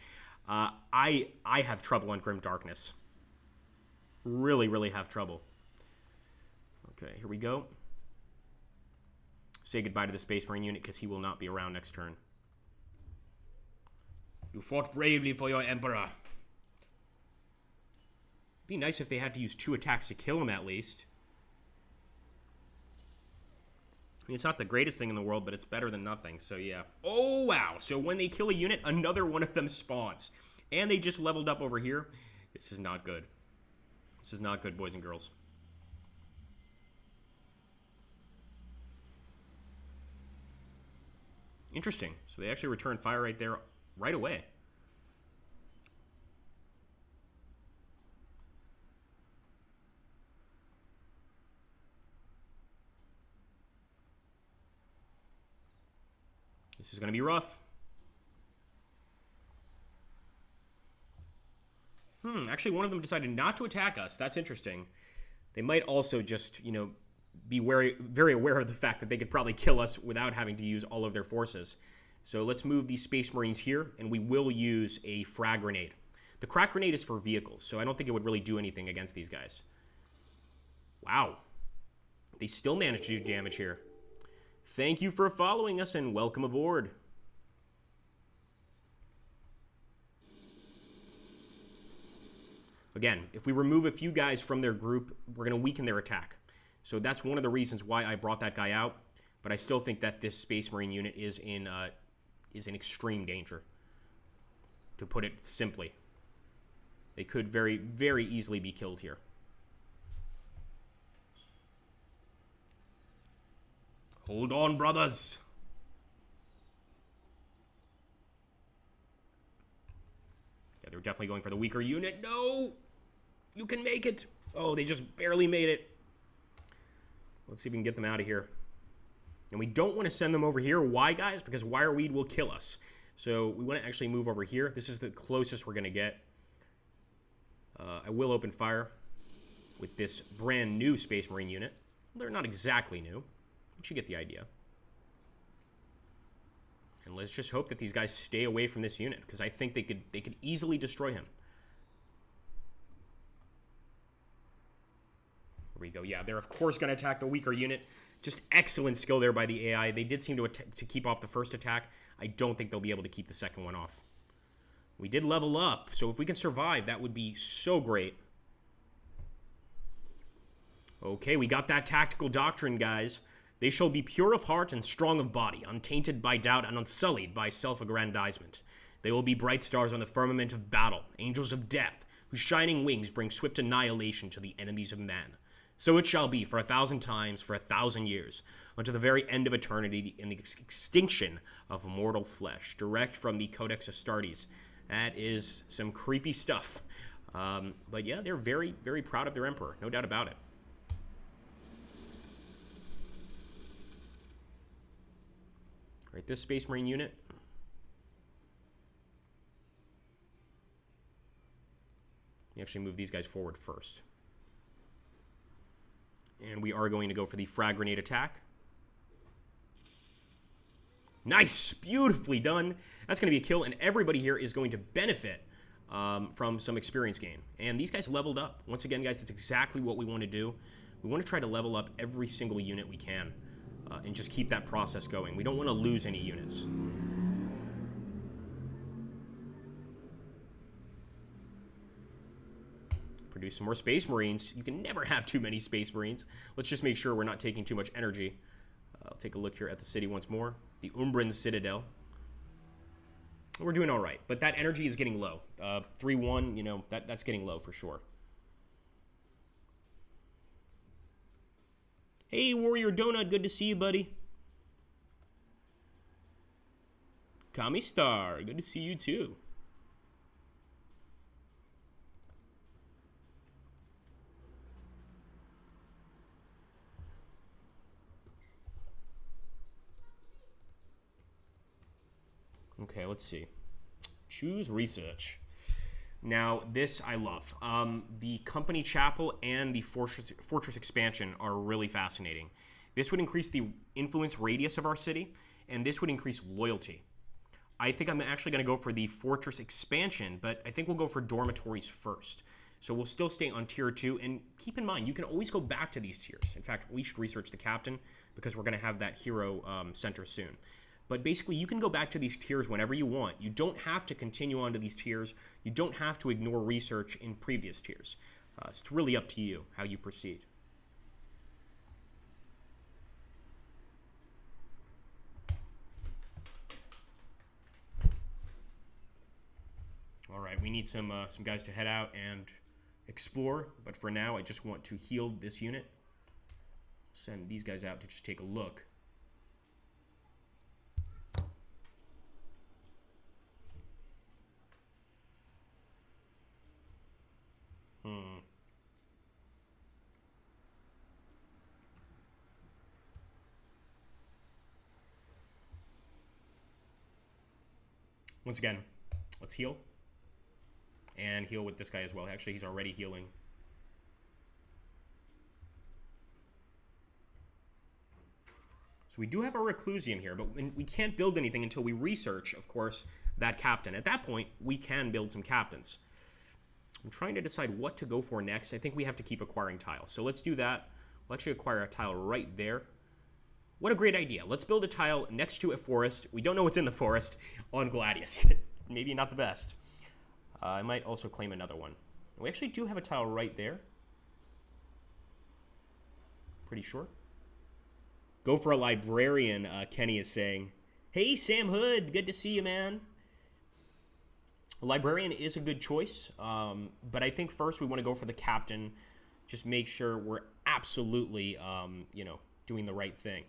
I have trouble on Grim Darkness. Really, really have trouble. Okay, here we go. Say goodbye to the Space Marine unit because he will not be around next turn. You fought bravely for your Emperor. Be nice if they had to use 2 attacks to kill him at least. I mean, it's not the greatest thing in the world, but it's better than nothing, so yeah. Oh, wow. So when they kill a unit, another one of them spawns. And they just leveled up over here. This is not good. This is not good, boys and girls. Interesting. So they actually return fire right there, right away. This is going to be rough. Actually, one of them decided not to attack us. That's interesting. They might also just, you know, be very aware of the fact that they could probably kill us without having to use all of their forces. So let's move these Space Marines here, and we will use a frag grenade. The crack grenade is for vehicles, so I don't think it would really do anything against these guys. Wow. They still managed to do damage here. Thank you for following us, and welcome aboard. Again, if we remove a few guys from their group, we're going to weaken their attack. So that's one of the reasons why I brought that guy out. But I still think that this Space Marine unit is in extreme danger, to put it simply. They could very, very easily be killed here. Hold on, brothers. Yeah, they're definitely going for the weaker unit. No! You can make it! Oh, they just barely made it. Let's see if we can get them out of here. And we don't want to send them over here. Why, guys? Because Wireweed will kill us. So we want to actually move over here. This is the closest we're going to get. I will open fire with this brand new Space Marine unit. They're not exactly new, but you get the idea. And let's just hope that these guys stay away from this unit, because I think they could easily destroy him. Here we go. Yeah, they're of course going to attack the weaker unit. Just excellent skill there by the AI. They did seem to keep off the first attack. I don't think they'll be able to keep the second one off. We did level up, so if we can survive, that would be so great. Okay, we got that tactical doctrine, guys. They shall be pure of heart and strong of body, untainted by doubt and unsullied by self-aggrandizement. They will be bright stars on the firmament of battle, angels of death, whose shining wings bring swift annihilation to the enemies of man. So it shall be for 1,000 times, for 1,000 years, unto the very end of eternity, in the extinction of mortal flesh, direct from the Codex Astartes. That is some creepy stuff. But yeah, they're very, very proud of their emperor, no doubt about it. Right, this Space Marine unit. We actually move these guys forward first. And we are going to go for the frag grenade attack. Nice! Beautifully done. That's going to be a kill, and everybody here is going to benefit from some experience gain. And these guys leveled up. Once again, guys, that's exactly what we want to do. We want to try to level up every single unit we can and just keep that process going. We don't want to lose any units. Produce some more Space Marines. You can never have too many Space Marines. Let's just make sure we're not taking too much energy. I'll take a look here at the city once more. The Umbran Citadel. We're doing all right, but that energy is getting low. 3-1, you know, that's getting low for sure. Hey, Warrior Donut, good to see you, buddy. Kami Star, good to see you too. Okay, let's see. Choose research. Now, this I love. The company chapel and the fortress expansion are really fascinating. This would increase the influence radius of our city, and this would increase loyalty. I think I'm actually going to go for the fortress expansion, but I think we'll go for dormitories first. So we'll still stay on tier 2, and keep in mind, you can always go back to these tiers. In fact, we should research the captain, because we're going to have that hero center soon. But basically, you can go back to these tiers whenever you want. You don't have to continue on to these tiers. You don't have to ignore research in previous tiers. It's really up to you how you proceed. All right, we need some guys to head out and explore. But for now, I just want to heal this unit. Send these guys out to just take a look. Once again, let's heal. And heal with this guy as well. Actually, he's already healing. So we do have a Reclusium here, but we can't build anything until we research, of course, that captain. At that point, we can build some captains. I'm trying to decide what to go for next. I think we have to keep acquiring tiles. So let's do that. We'll actually acquire a tile right there. What a great idea. Let's build a tile next to a forest. We don't know what's in the forest on Gladius. Maybe not the best. I might also claim another one. We actually do have a tile right there. Pretty sure. Go for a librarian, Kenny is saying. Hey, Sam Hood. Good to see you, man. A librarian is a good choice, but I think first we want to go for the captain. Just make sure we're absolutely, you know, doing the right thing.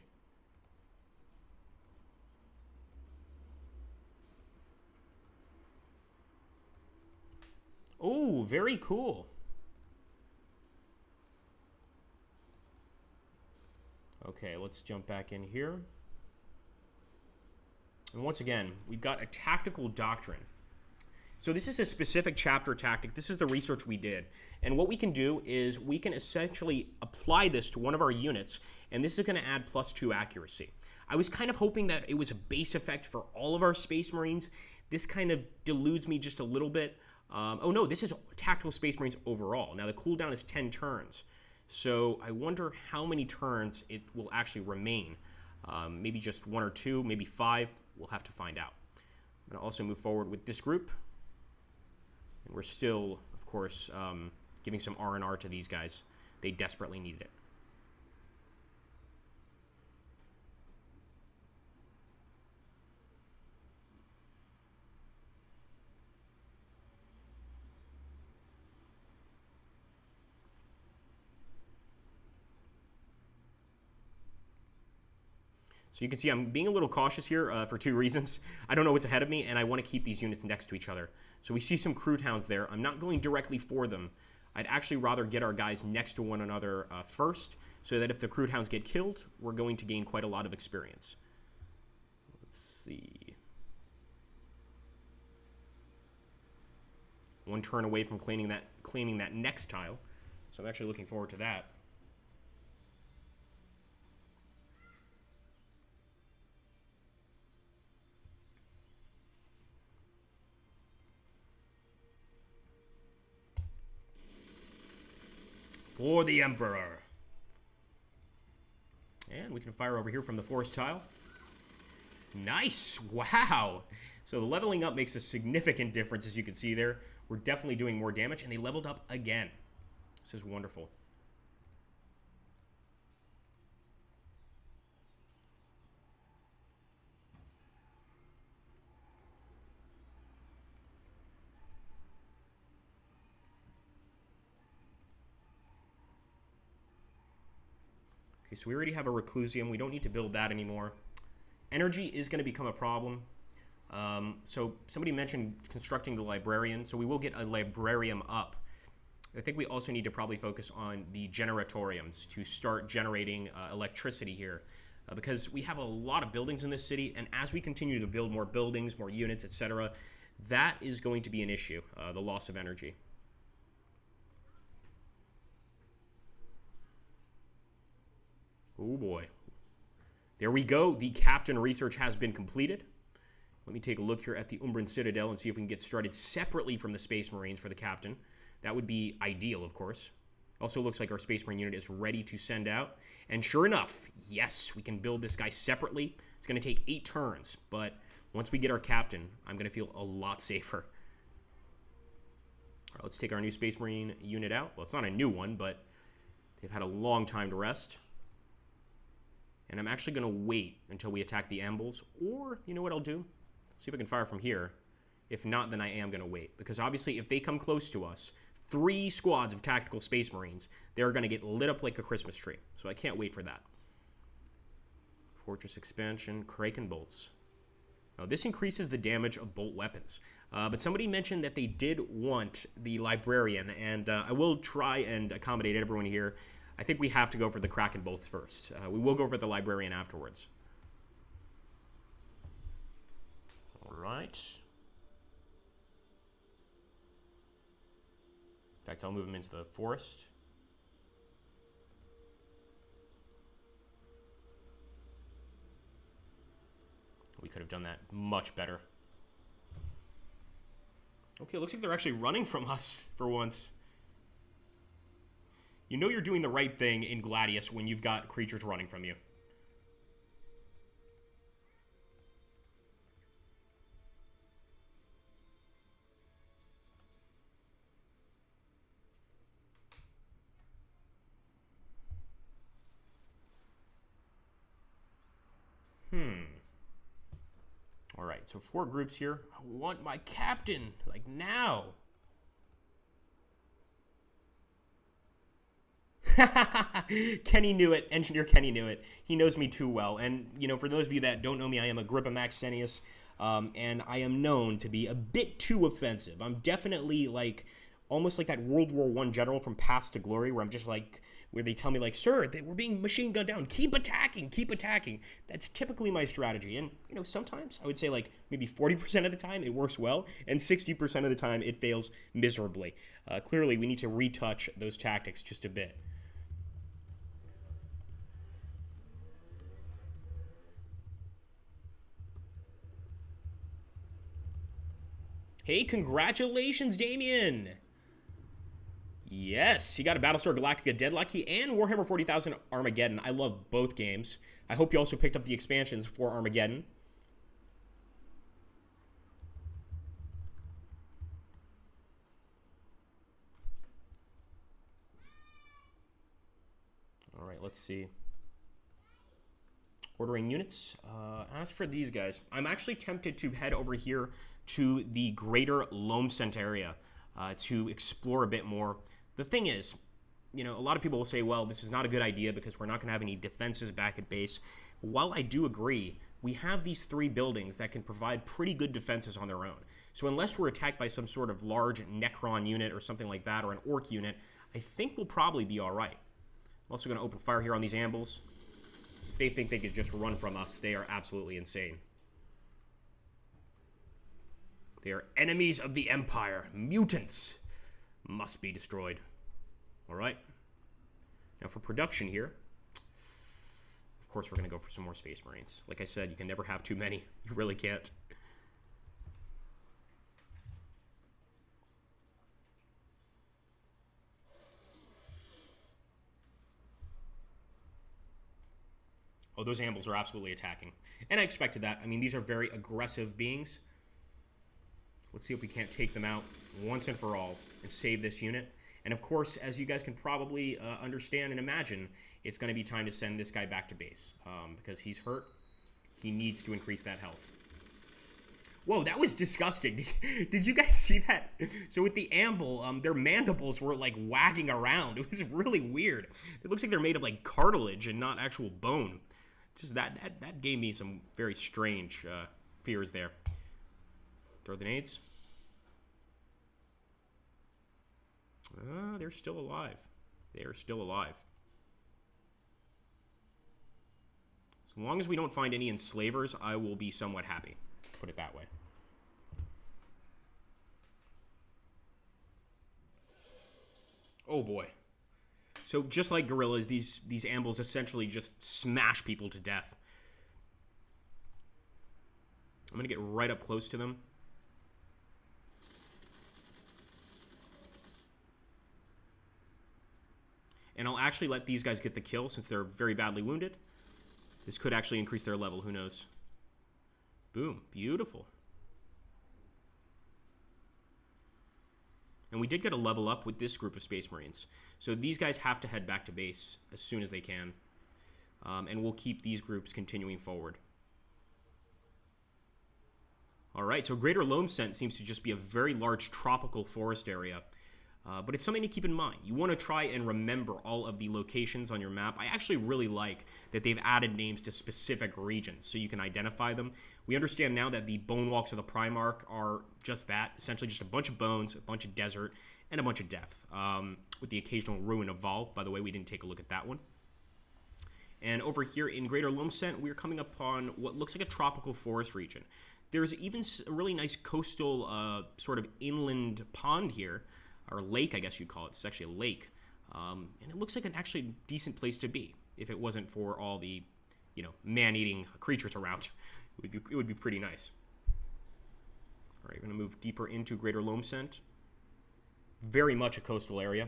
Oh, very cool. Okay, let's jump back in here. And once again, we've got a tactical doctrine. So this is a specific chapter tactic. This is the research we did. And what we can do is we can essentially apply this to one of our units, and this is going to add +2 accuracy. I was kind of hoping that it was a base effect for all of our Space Marines. This kind of deludes me just a little bit. Oh no, this is Tactical Space Marines overall. Now the cooldown is 10 turns. So I wonder how many turns it will actually remain. Maybe just 1 or 2, maybe 5. We'll have to find out. I'm going to also move forward with this group. And we're still, of course, giving some R&R to these guys. They desperately needed it. So you can see I'm being a little cautious here for 2 reasons. I don't know what's ahead of me, and I want to keep these units next to each other. So we see some crude hounds there. I'm not going directly for them. I'd actually rather get our guys next to one another first, so that if the crude hounds get killed, we're going to gain quite a lot of experience. Let's see. 1 turn away from claiming that next tile. So I'm actually looking forward to that. For the Emperor. And we can fire over here from the forest tile. Nice! Wow! So the leveling up makes a significant difference, as you can see there. We're definitely doing more damage, and they leveled up again. This is wonderful. Okay, so we already have a Reclusium. We don't need to build that anymore. Energy is going to become a problem. So somebody mentioned constructing the librarian, so we will get a librarium up. I think we also need to probably focus on the generatoriums to start generating electricity here, because we have a lot of buildings in this city, and as we continue to build more buildings, more units, etc., that is going to be an issue, the loss of energy. Oh boy. There we go. The captain research has been completed. Let me take a look here at the Umbran Citadel and see if we can get started separately from the Space Marines for the captain. That would be ideal, of course. Also looks like our Space Marine unit is ready to send out. And sure enough, yes, we can build this guy separately. It's going to take 8 turns, but once we get our captain, I'm going to feel a lot safer. All right, let's take our new Space Marine unit out. Well, it's not a new one, but they've had a long time to rest. And I'm actually going to wait until we attack the Ambles. Or, you know what I'll do? See if I can fire from here. If not, then I am going to wait. Because obviously, if they come close to us, 3 squads of tactical Space Marines, they're going to get lit up like a Christmas tree. So I can't wait for that. Fortress expansion, Kraken bolts. Now, this increases the damage of bolt weapons. But somebody mentioned that they did want the librarian. And I will try and accommodate everyone here. I think we have to go for the Kraken bolts first. We will go for the librarian afterwards. All right. In fact, I'll move him into the forest. We could have done that much better. Okay, it looks like they're actually running from us for once. You know you're doing the right thing in Gladius when you've got creatures running from you. All right, so 4 groups here. I want my captain, like now. Kenny knew it. Engineer Kenny knew it. He knows me too well. And, you know, for those of you that don't know me, I am Agrippa Maxentius, and I am known to be a bit too offensive. I'm definitely, like, almost like that World War I general from Paths to Glory, where I'm just like, where they tell me, like, sir, we're being machine gunned down. Keep attacking, keep attacking. That's typically my strategy. And, you know, sometimes I would say, like, maybe 40% of the time it works well, and 60% of the time it fails miserably. Clearly, we need to retouch those tactics just a bit. Hey, congratulations, Damien! Yes, he got a Battlestar Galactica Deadlock Key and Warhammer 40.000 Armageddon. I love both games. I hope you also picked up the expansions for Armageddon. All right, let's see. Ordering units. As for these guys, I'm actually tempted to head over here to the greater Loamcent area to explore a bit more. The thing is, you know, a lot of people will say, well, this is not a good idea because we're not going to have any defenses back at base. While I do agree, we have these 3 buildings that can provide pretty good defenses on their own. So unless we're attacked by some sort of large Necron unit or something like that, or an Orc unit, I think we'll probably be all right. I'm also going to open fire here on these Ambles. If they think they could just run from us, they are absolutely insane. They are enemies of the Empire. Mutants must be destroyed. All right. Now for production here, of course we're going to go for some more Space Marines. Like I said, you can never have too many. You really can't. Oh, those Ambles are absolutely attacking. And I expected that. I mean, these are very aggressive beings. Let's see if we can't take them out once and for all and save this unit. And of course, as you guys can probably understand and imagine, it's going to be time to send this guy back to base because he's hurt. He needs to increase that health. Whoa, that was disgusting. Did you guys see that? So with the amble, their mandibles were like wagging around. It was really weird. It looks like they're made of like cartilage and not actual bone. Just that gave me some very strange fears there. Throw the nades. They're still alive. They are still alive. As long as we don't find any enslavers, I will be somewhat happy. Put it that way. Oh boy. So just like gorillas, these ambles essentially just smash people to death. I'm going to get right up close to them. And I'll actually let these guys get the kill since they're very badly wounded. This could actually increase their level, who knows. Boom, beautiful. And we did get a level up with this group of Space Marines. So these guys have to head back to base as soon as they can. And we'll keep these groups continuing forward. Alright, so Greater Loamsent seems to just be a very large tropical forest area. But it's something to keep in mind. You want to try and remember all of the locations on your map. I actually really like that they've added names to specific regions so you can identify them. We understand now that the bone walks of the Primarch are just that, essentially just a bunch of bones, a bunch of desert, and a bunch of death, with the occasional ruin of Val. By the way, we didn't take a look at that one. And over here in Greater Loamsent, we're coming upon what looks like a tropical forest region. There's even a really nice coastal sort of inland pond here. Or lake, I guess you'd call it. It's actually a lake. And it looks like an actually decent place to be if it wasn't for all the, you know, man-eating creatures around. It would be pretty nice. All right, we're going to move deeper into Greater Loamsent. Very much a coastal area.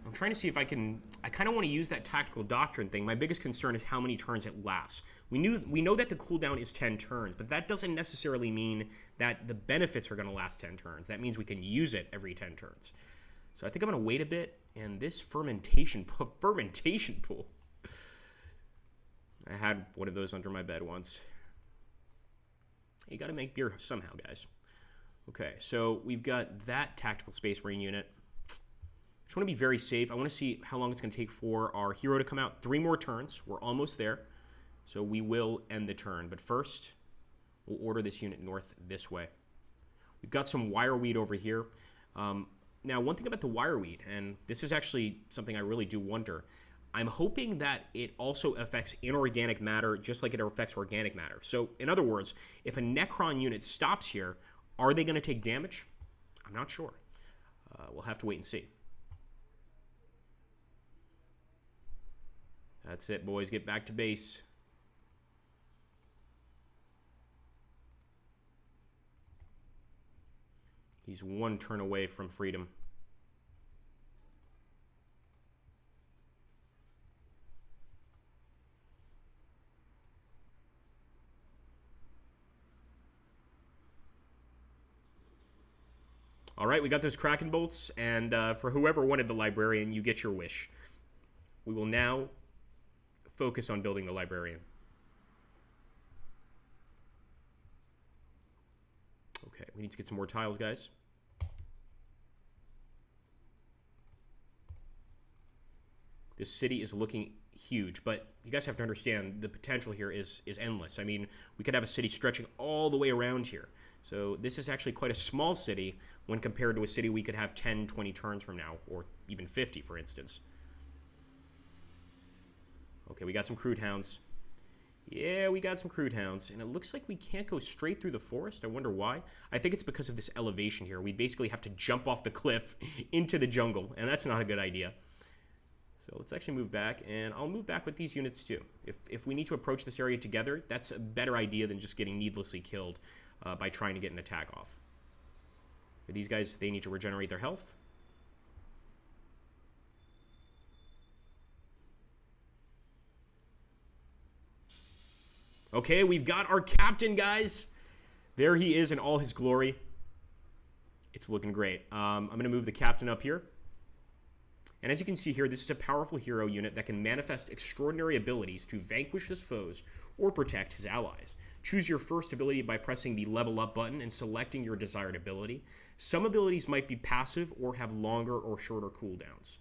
I'm trying to see if I kind of want to use that tactical doctrine thing. My biggest concern is how many turns it lasts. We know that the cooldown is 10 turns, but that doesn't necessarily mean that the benefits are going to last 10 turns. That means we can use it every 10 turns. So I think I'm going to wait a bit, and this fermentation pool. I had one of those under my bed once. You got to make beer somehow, guys. Okay, so we've got that tactical Space Marine unit. Just want to be very safe. I want to see how long it's going to take for our hero to come out. 3 more turns. We're almost there. So we will end the turn. But first, we'll order this unit north this way. We've got some wireweed over here. Now, one thing about the wireweed, and this is actually something I really do wonder, I'm hoping that it also affects inorganic matter just like it affects organic matter. So, in other words, if a Necron unit stops here, are they going to take damage? I'm not sure. We'll have to wait and see. That's it, boys. Get back to base. He's 1 turn away from freedom. All right, we got those Kraken bolts, and for whoever wanted the librarian, you get your wish. We will now focus on building the librarian. Okay, we need to get some more tiles, guys. This city is looking huge, but you guys have to understand the potential here is endless. I mean, we could have a city stretching all the way around here. So this is actually quite a small city when compared to a city we could have 10, 20 turns from now, or even 50, for instance. Okay, we got some crude hounds. Yeah, we got some crude hounds. And it looks like we can't go straight through the forest. I wonder why. I think it's because of this elevation here. We basically have to jump off the cliff into the jungle, and that's not a good idea. So let's actually move back, and I'll move back with these units too. If we need to approach this area together, that's a better idea than just getting needlessly killed by trying to get an attack off. For these guys, they need to regenerate their health. Okay, we've got our captain, guys. There he is in all his glory. It's looking great. I'm going to move the captain up here. And as you can see here, this is a powerful hero unit that can manifest extraordinary abilities to vanquish his foes or protect his allies. Choose your first ability by pressing the level up button and selecting your desired ability. Some abilities might be passive or have longer or shorter cooldowns.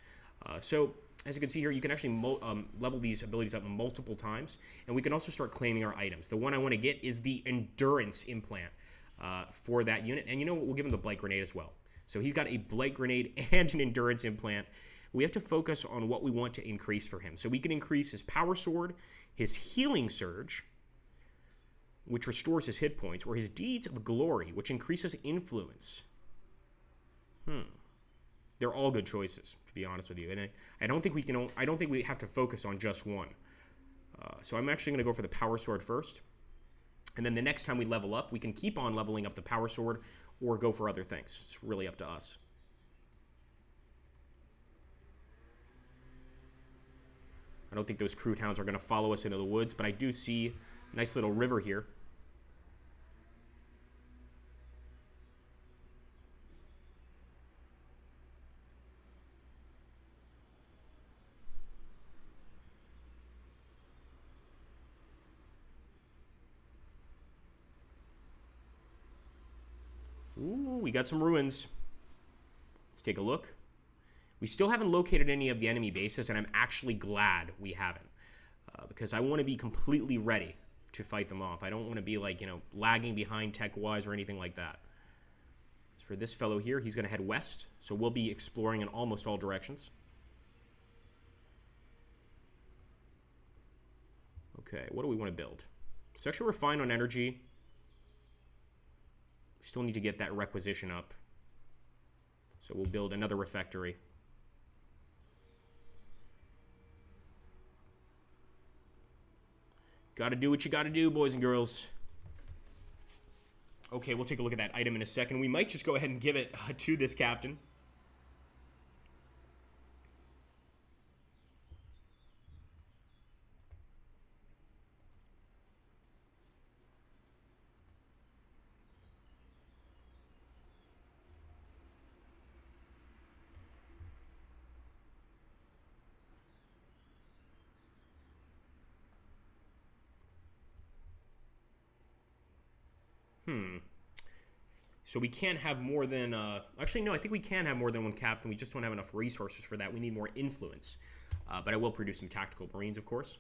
So as you can see here, you can actually level these abilities up multiple times, and we can also start claiming our items. The one I want to get is the endurance implant for that unit, and you know what? We'll give him the blight grenade as well. So he's got a blight grenade and an endurance implant. We have to focus on what we want to increase for him. So we can increase his power sword, his healing surge, which restores his hit points, or his deeds of glory, which increases influence. They're all good choices, to be honest with you. And I don't think we have to focus on just one. So I'm actually going to go for the power sword first. And then the next time we level up, we can keep on leveling up the power sword or go for other things. It's really up to us. I don't think those crude hounds are going to follow us into the woods, but I do see a nice little river here. Ooh, we got some ruins. Let's take a look. We still haven't located any of the enemy bases, and I'm actually glad we haven't. Because I want to be completely ready to fight them off. I don't want to be, like, lagging behind tech-wise or anything like that. As for this fellow here, he's going to head west, so we'll be exploring in almost all directions. Okay, what do we want to build? So actually we're fine on energy. We still need to get that requisition up. So we'll build another refectory. Gotta do what you gotta do, boys and girls. Okay, we'll take a look at that item in a second. We might just go ahead and give it to this captain. So we can't have more than... actually, no, I think we can have more than one captain. We just don't have enough resources for that. We need more influence. But I will produce some tactical marines, of course.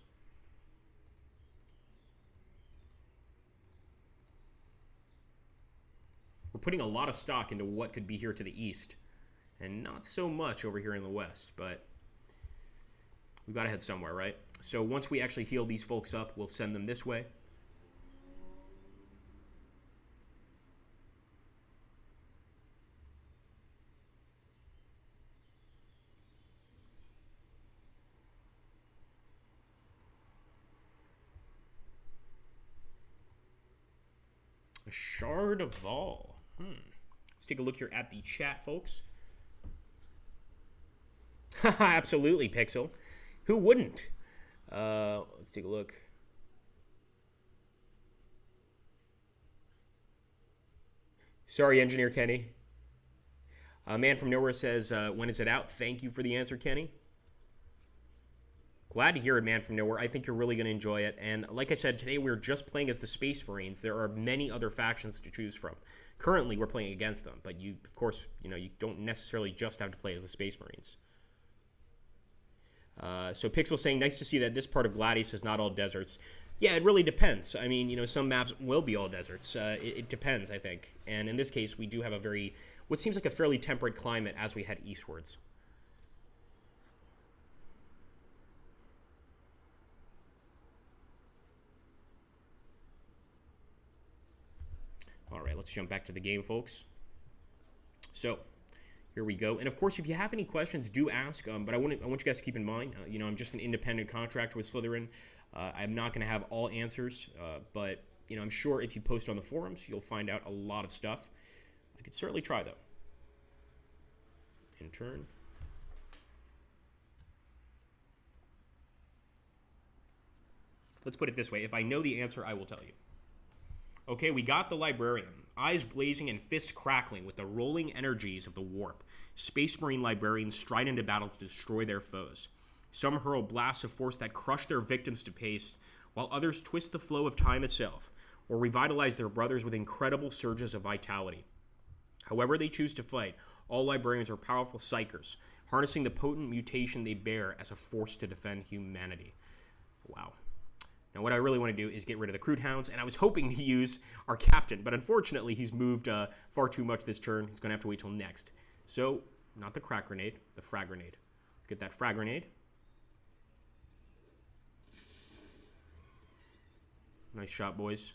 We're putting a lot of stock into what could be here to the east. And not so much over here in the west, but... we've got to head somewhere, right? So once we actually heal these folks up, we'll send them this way. A shard of Vol. Let's take a look here at the chat, folks. Absolutely, Pixel. Who wouldn't? Let's take a look. Sorry, Engineer Kenny. Man from Nowhere says, when is it out? Thank you for the answer, Kenny. Glad to hear it, Man from Nowhere. I think you're really going to enjoy it. And like I said, today we're just playing as the Space Marines. There are many other factions to choose from. Currently, we're playing against them. But you, of course, you don't necessarily just have to play as the Space Marines. So Pixel saying, nice to see that this part of Gladius is not all deserts. Yeah, it really depends. I mean, some maps will be all deserts. It depends, I think. And in this case, we do have what seems like a fairly temperate climate as we head eastwards. All right, let's jump back to the game, folks. So, here we go. And of course, if you have any questions, do ask. But I want you guys to keep in mind, I'm just an independent contractor with Slytherin. I'm not going to have all answers, but I'm sure if you post on the forums, you'll find out a lot of stuff. I could certainly try, though. Intern. Let's put it this way. If I know the answer, I will tell you. Okay, we got the librarian. Eyes blazing and fists crackling with the rolling energies of the warp. Space Marine librarians stride into battle to destroy their foes. Some hurl blasts of force that crush their victims to paste, while others twist the flow of time itself, or revitalize their brothers with incredible surges of vitality. However they choose to fight, all librarians are powerful psychers, harnessing the potent mutation they bear as a force to defend humanity. Wow. Now, what I really want to do is get rid of the Crude Hounds, and I was hoping to use our captain, but unfortunately, he's moved far too much this turn. He's going to have to wait till next. So, not the crack grenade, the frag grenade. Let's get that frag grenade. Nice shot, boys.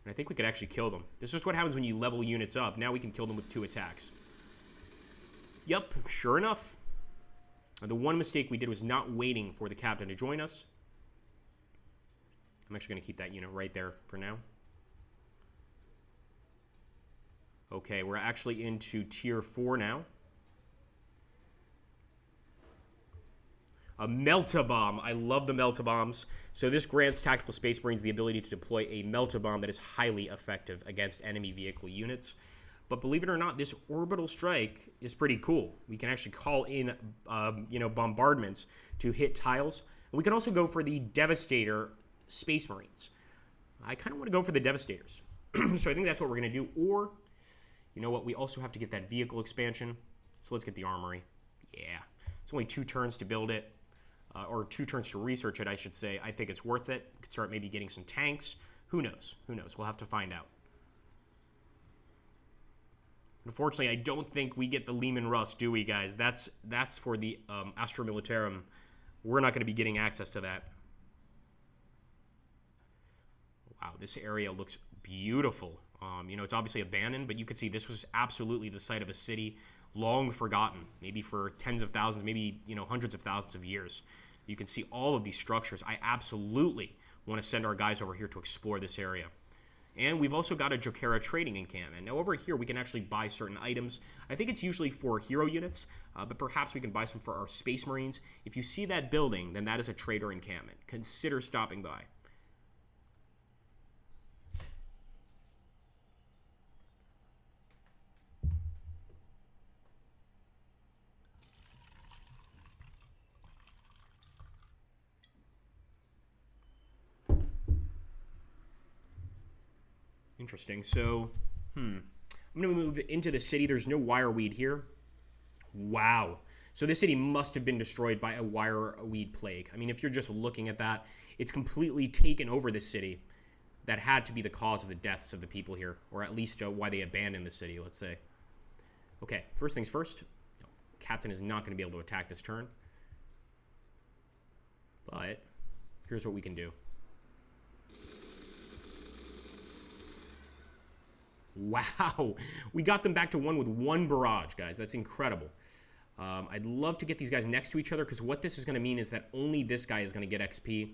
And I think we could actually kill them. This is what happens when you level units up. Now we can kill them with 2 attacks. Yep, sure enough. The one mistake we did was not waiting for the captain to join us. I'm actually going to keep that unit right there for now. Okay, we're actually into tier 4 now. A Melt-A-Bomb. I love the Melt-A-Bombs. So this grants Tactical Space Marines the ability to deploy a Melt-A-Bomb that is highly effective against enemy vehicle units. But believe it or not, this orbital strike is pretty cool. We can actually call in, bombardments to hit tiles. And we can also go for the Devastator Space Marines. I kind of want to go for the Devastators. So I think that's what we're going to do. Or, you know what, we also have to get that vehicle expansion. So let's get the Armory. Yeah. It's only 2 turns to build it. Or 2 turns to research it, I should say. I think it's worth it. We could start maybe getting some tanks. Who knows? Who knows? We'll have to find out. Unfortunately, I don't think we get the Lehman Russ, do we, guys? That's for the Astra Militarum. We're not going to be getting access to that. Wow, this area looks beautiful. It's obviously abandoned, but you could see this was absolutely the site of a city long forgotten, maybe for tens of thousands, maybe, hundreds of thousands of years. You can see all of these structures. I absolutely want to send our guys over here to explore this area. And we've also got a Jokera trading encampment. Now over here we can actually buy certain items. I think it's usually for hero units, but perhaps we can buy some for our Space Marines. If you see that building, then that is a trader encampment. Consider stopping by. Interesting. So, I'm going to move into the city. There's no wireweed here. Wow. So this city must have been destroyed by a wireweed plague. I mean, if you're just looking at that, it's completely taken over this city. That had to be the cause of the deaths of the people here, or at least why they abandoned the city, let's say. Okay, first things first. Captain is not going to be able to attack this turn. But here's what we can do. Wow, we got them back to 1 with 1 barrage, guys. That's incredible. I'd love to get these guys next to each other, because what this is going to mean is that only this guy is going to get XP.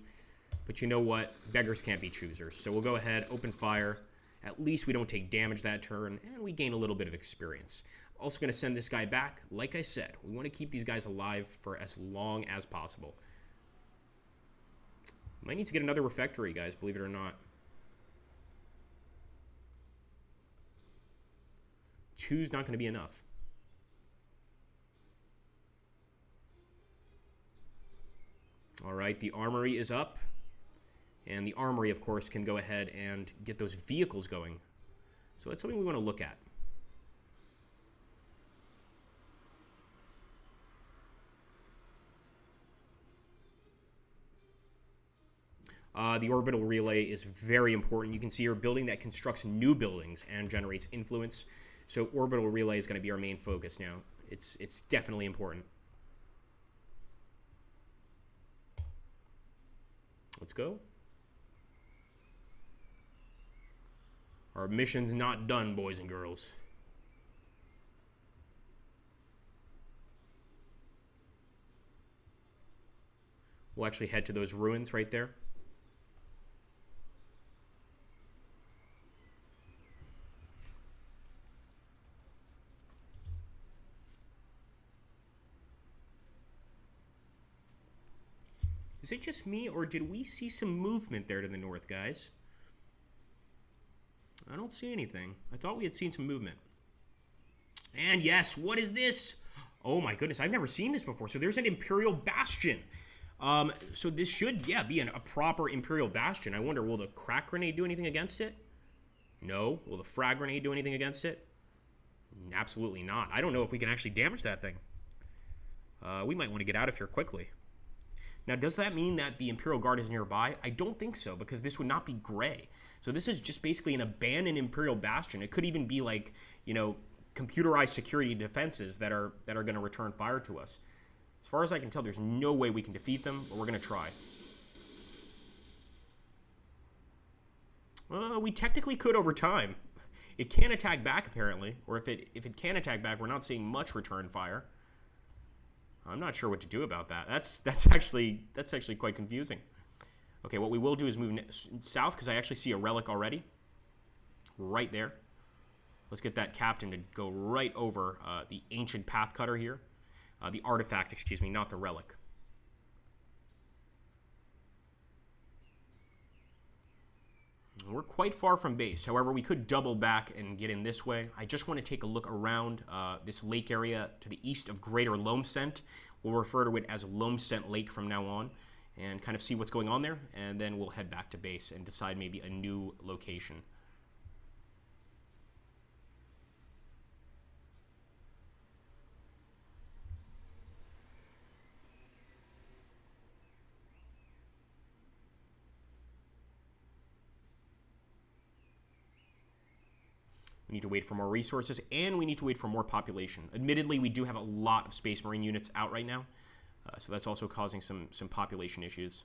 But you know what? Beggars can't be choosers. So we'll go ahead, open fire. At least we don't take damage that turn, and we gain a little bit of experience. Also going to send this guy back. Like I said, we want to keep these guys alive for as long as possible. Might need to get another refectory, guys, believe it or not. 2's not going to be enough. All right, the armory is up. And the armory, of course, can go ahead and get those vehicles going. So that's something we want to look at. The orbital relay is very important. You can see you're building that constructs new buildings and generates influence. So orbital relay is going to be our main focus now. It's definitely important. Let's go. Our mission's not done, boys and girls. We'll actually head to those ruins right there. Was it just me, or did we see some movement there to the north, guys? I don't see anything. I thought we had seen some movement. And yes, what is this? Oh my goodness, I've never seen this before. So there's an Imperial Bastion. So this should, yeah, be a proper Imperial Bastion. I wonder, will the crack grenade do anything against it? No. Will the frag grenade do anything against it? Absolutely not. I don't know if we can actually damage that thing. We might want to get out of here quickly. Now, does that mean that the Imperial Guard is nearby? I don't think so, because this would not be gray. So this is just basically an abandoned Imperial Bastion. It could even be like, you know, computerized security defenses that are going to return fire to us. As far as I can tell, there's no way we can defeat them, but we're going to try. We technically could over time. It can attack back, apparently. Or if it can attack back, we're not seeing much return fire. I'm not sure what to do about that. That's actually quite confusing. Okay, what we will do is move south, because I actually see a relic already. Right there. Let's get that captain to go right over the ancient path cutter here. The artifact, excuse me, not the relic. We're quite far from base. However, we could double back and get in this way. I just want to take a look around this lake area to the east of Greater Lomescent. We'll refer to it as Lomescent Lake from now on, and kind of see what's going on there, and then we'll head back to base and decide maybe a new location. We need to wait for more resources, and we need to wait for more population. Admittedly, we do have a lot of Space Marine units out right now, so that's also causing some population issues.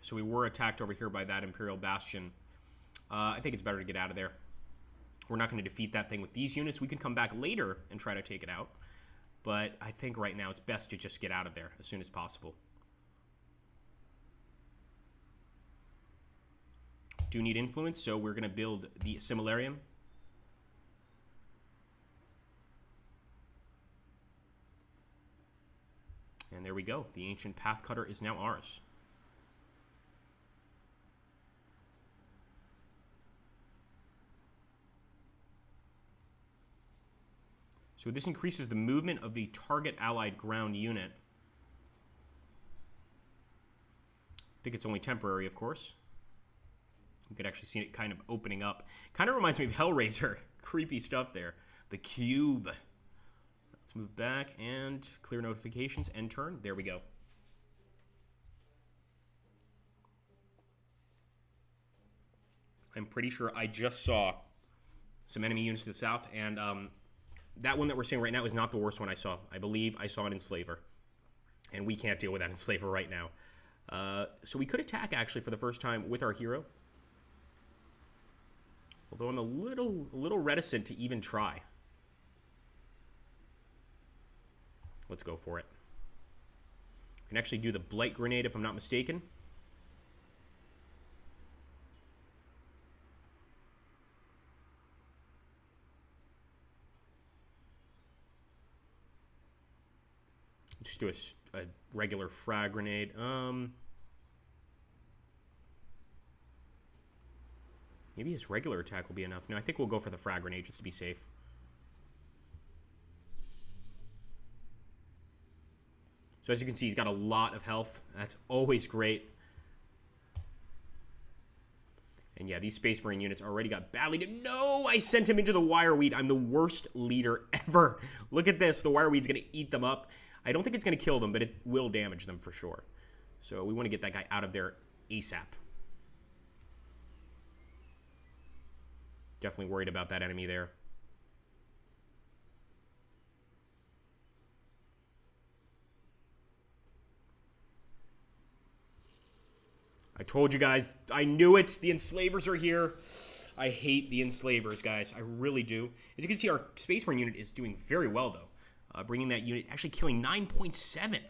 So we were attacked over here by that Imperial Bastion. I think it's better to get out of there. We're not going to defeat that thing with these units. We can come back later and try to take it out. But I think right now it's best to just get out of there as soon as possible. Do need influence, so we're going to build the Assimilarium. And there we go. The ancient path cutter is now ours. So this increases the movement of the target allied ground unit. I think it's only temporary, of course. You could actually see it kind of opening up. Kind of reminds me of Hellraiser. Creepy stuff there. The cube. Let's move back and clear notifications. End turn. There we go. I'm pretty sure I just saw some enemy units to the south, and that one that we're seeing right now is not the worst one I saw. I believe I saw an Enslaver. And we can't deal with that Enslaver right now. So we could attack, actually, for the first time with our hero. Although I'm a little reticent to even try. Let's go for it. Can actually do the Blight Grenade, if I'm not mistaken. Just do a regular frag grenade. Maybe his regular attack will be enough. No, I think we'll go for the frag grenade just to be safe. So as you can see, he's got a lot of health. That's always great. And yeah, these Space Marine units already got badly... No! I sent him into the wireweed. I'm the worst leader ever. Look at this. The wireweed's going to eat them up. I don't think it's going to kill them, but it will damage them for sure. So we want to get that guy out of there ASAP. Definitely worried about that enemy there. I told you guys, I knew it. The Enslavers are here. I hate the Enslavers, guys. I really do. As you can see, our Space Marine unit is doing very well, though. bringing that unit, actually killing 9.7. I mean,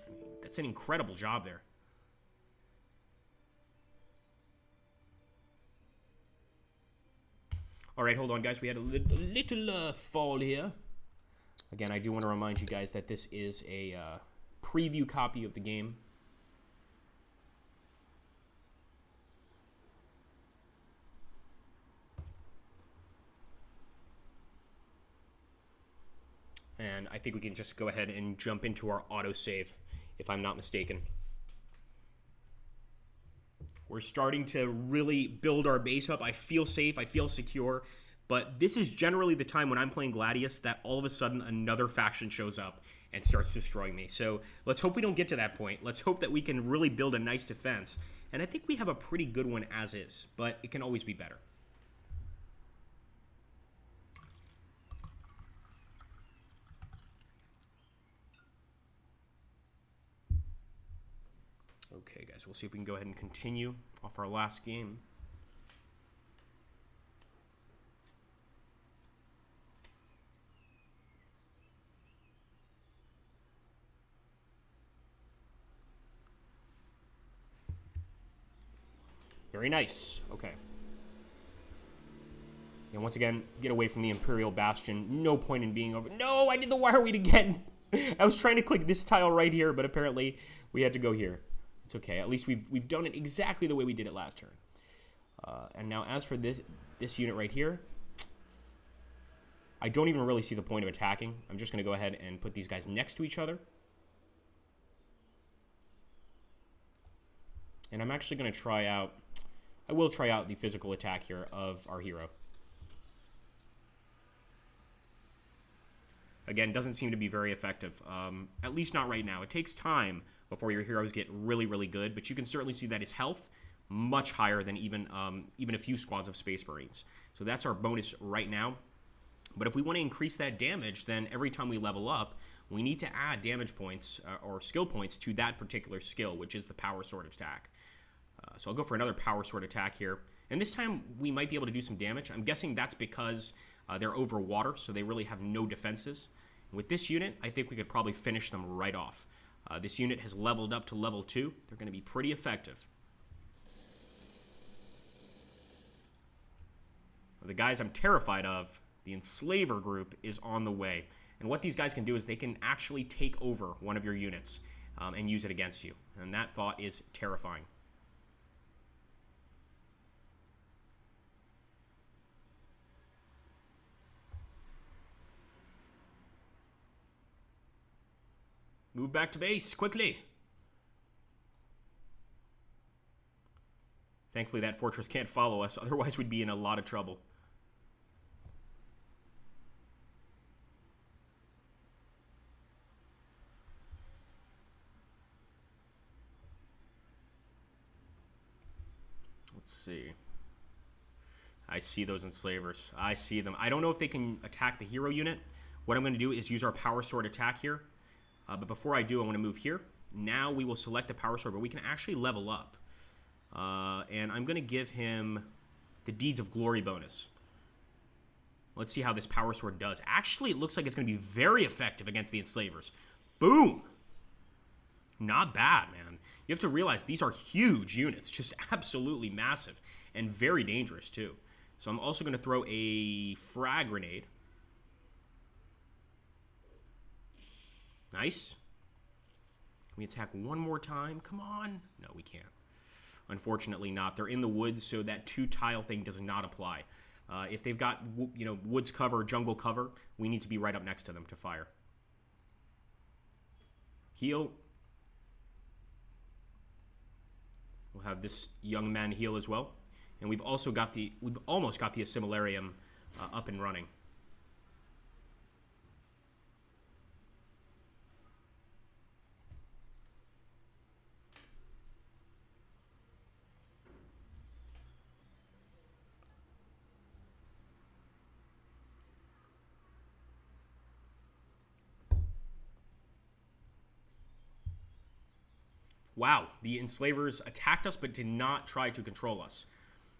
that's an incredible job there. All right, hold on, guys. We had a little fall here. Again, I do want to remind you guys that this is a preview copy of the game. And I think we can just go ahead and jump into our autosave, if I'm not mistaken. We're starting to really build our base up. I feel safe. I feel secure. But this is generally the time when I'm playing Gladius that all of a sudden another faction shows up and starts destroying me. So let's hope we don't get to that point. Let's hope that we can really build a nice defense. And I think we have a pretty good one as is, but it can always be better. Okay, guys, we'll see if we can go ahead and continue off our last game. Very nice. Okay. And once again, get away from the Imperial Bastion. No point in being over. No, I did the wire weed again. I was trying to click this tile right here, but apparently we had to go here. It's okay. At least we've done it exactly the way we did it last turn. And now as for this unit right here, I don't even really see the point of attacking. I'm just going to go ahead and put these guys next to each other. And I'm actually going to try out... I will try out the physical attack here of our hero. Again, doesn't seem to be very effective. At least not right now. It takes time before your heroes get really, really good. But you can certainly see that his health much higher than even a few squads of Space Marines. So that's our bonus right now. But if we want to increase that damage, then every time we level up, we need to add damage points or skill points to that particular skill, which is the Power Sword attack. So I'll go for another Power Sword attack here. And this time, we might be able to do some damage. I'm guessing that's because they're over water, so they really have no defenses. And with this unit, I think we could probably finish them right off. This unit has leveled up to level 2. They're going to be pretty effective. The guys I'm terrified of, the Enslaver group, is on the way. And what these guys can do is they can actually take over one of your units and use it against you. And that thought is terrifying. Move back to base, quickly. Thankfully, that fortress can't follow us. Otherwise, we'd be in a lot of trouble. Let's see. I see those enslavers. I see them. I don't know if they can attack the hero unit. What I'm going to do is use our Power Sword attack here. But before I do, I want to move here. Now we will select the Power Sword, but we can actually level up. And I'm going to give him the Deeds of Glory bonus. Let's see how this Power Sword does. Actually, it looks like it's going to be very effective against the Enslavers. Boom! Not bad, man. You have to realize these are huge units. Just absolutely massive. And very dangerous, too. So I'm also going to throw a frag grenade. Nice. Can we attack one more time? Come on. No, we can't. Unfortunately not. They're in the woods, so that 2-tile thing does not apply. If they've got, woods cover, jungle cover, we need to be right up next to them to fire. Heal. We'll have this young man heal as well. And we've almost got the Assimilarium up and running. Wow, the Enslavers attacked us but did not try to control us.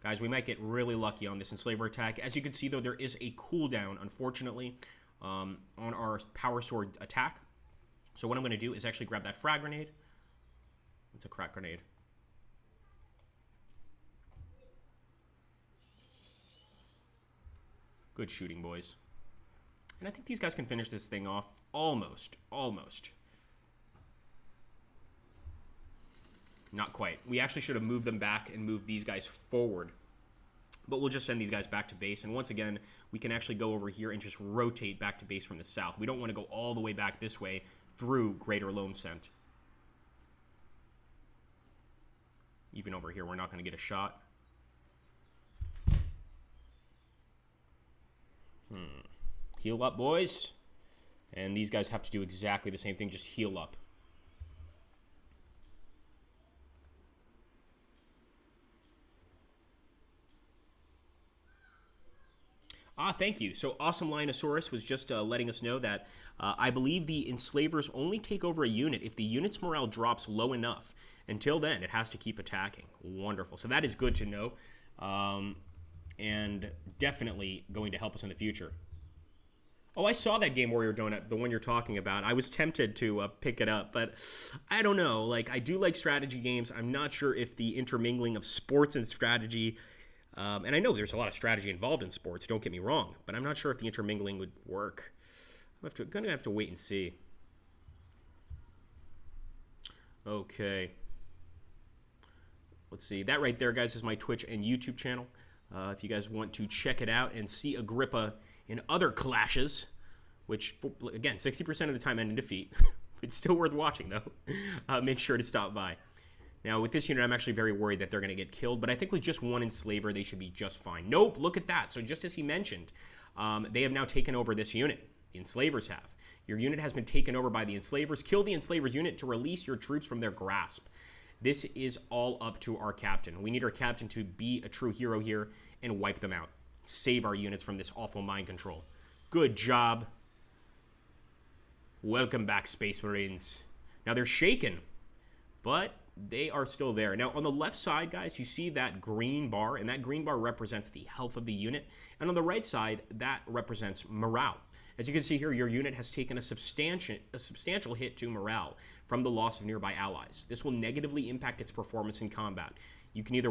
Guys, we might get really lucky on this Enslaver attack. As you can see, though, there is a cooldown, unfortunately, on our power sword attack. So what I'm going to do is actually grab that frag grenade. It's a crack grenade. Good shooting, boys. And I think these guys can finish this thing off almost. Almost. Not quite. We actually should have moved them back and moved these guys forward. But we'll just send these guys back to base. And once again, we can actually go over here and just rotate back to base from the south. We don't want to go all the way back this way through Greater Loamscent. Even over here, we're not going to get a shot. Heal up, boys. And these guys have to do exactly the same thing, just heal up. Thank you. So Awesome Lionosaurus was just letting us know that I believe the enslavers only take over a unit if the unit's morale drops low enough. Until then, it has to keep attacking. Wonderful. So that is good to know, and definitely going to help us in the future. Oh, I saw that Game Warrior Donut, the one you're talking about. I was tempted to pick it up, but I don't know. Like, I do like strategy games. I'm not sure if the intermingling of sports and strategy, and I know there's a lot of strategy involved in sports, don't get me wrong, but I'm not sure if the intermingling would work. I'm going to have to wait and see. Okay. Let's see. That right there, guys, is my Twitch and YouTube channel. If you guys want to check it out and see Agrippa in other clashes, which, again, 60% of the time end in defeat. It's still worth watching, though. Make sure to stop by. Now, with this unit, I'm actually very worried that they're going to get killed, but I think with just one enslaver, they should be just fine. Nope, look at that. So just as he mentioned, they have now taken over this unit. The enslavers have. Your unit has been taken over by the enslavers. Kill the enslavers unit to release your troops from their grasp. This is all up to our captain. We need our captain to be a true hero here and wipe them out. Save our units from this awful mind control. Good job. Welcome back, Space Marines. Now, they're shaken, but they are still there. Now, on the left side, guys, you see that green bar, and that green bar represents the health of the unit. And on the right side, that represents morale. As you can see here, your unit has taken a substantial hit to morale from the loss of nearby allies. This will negatively impact its performance in combat. You can either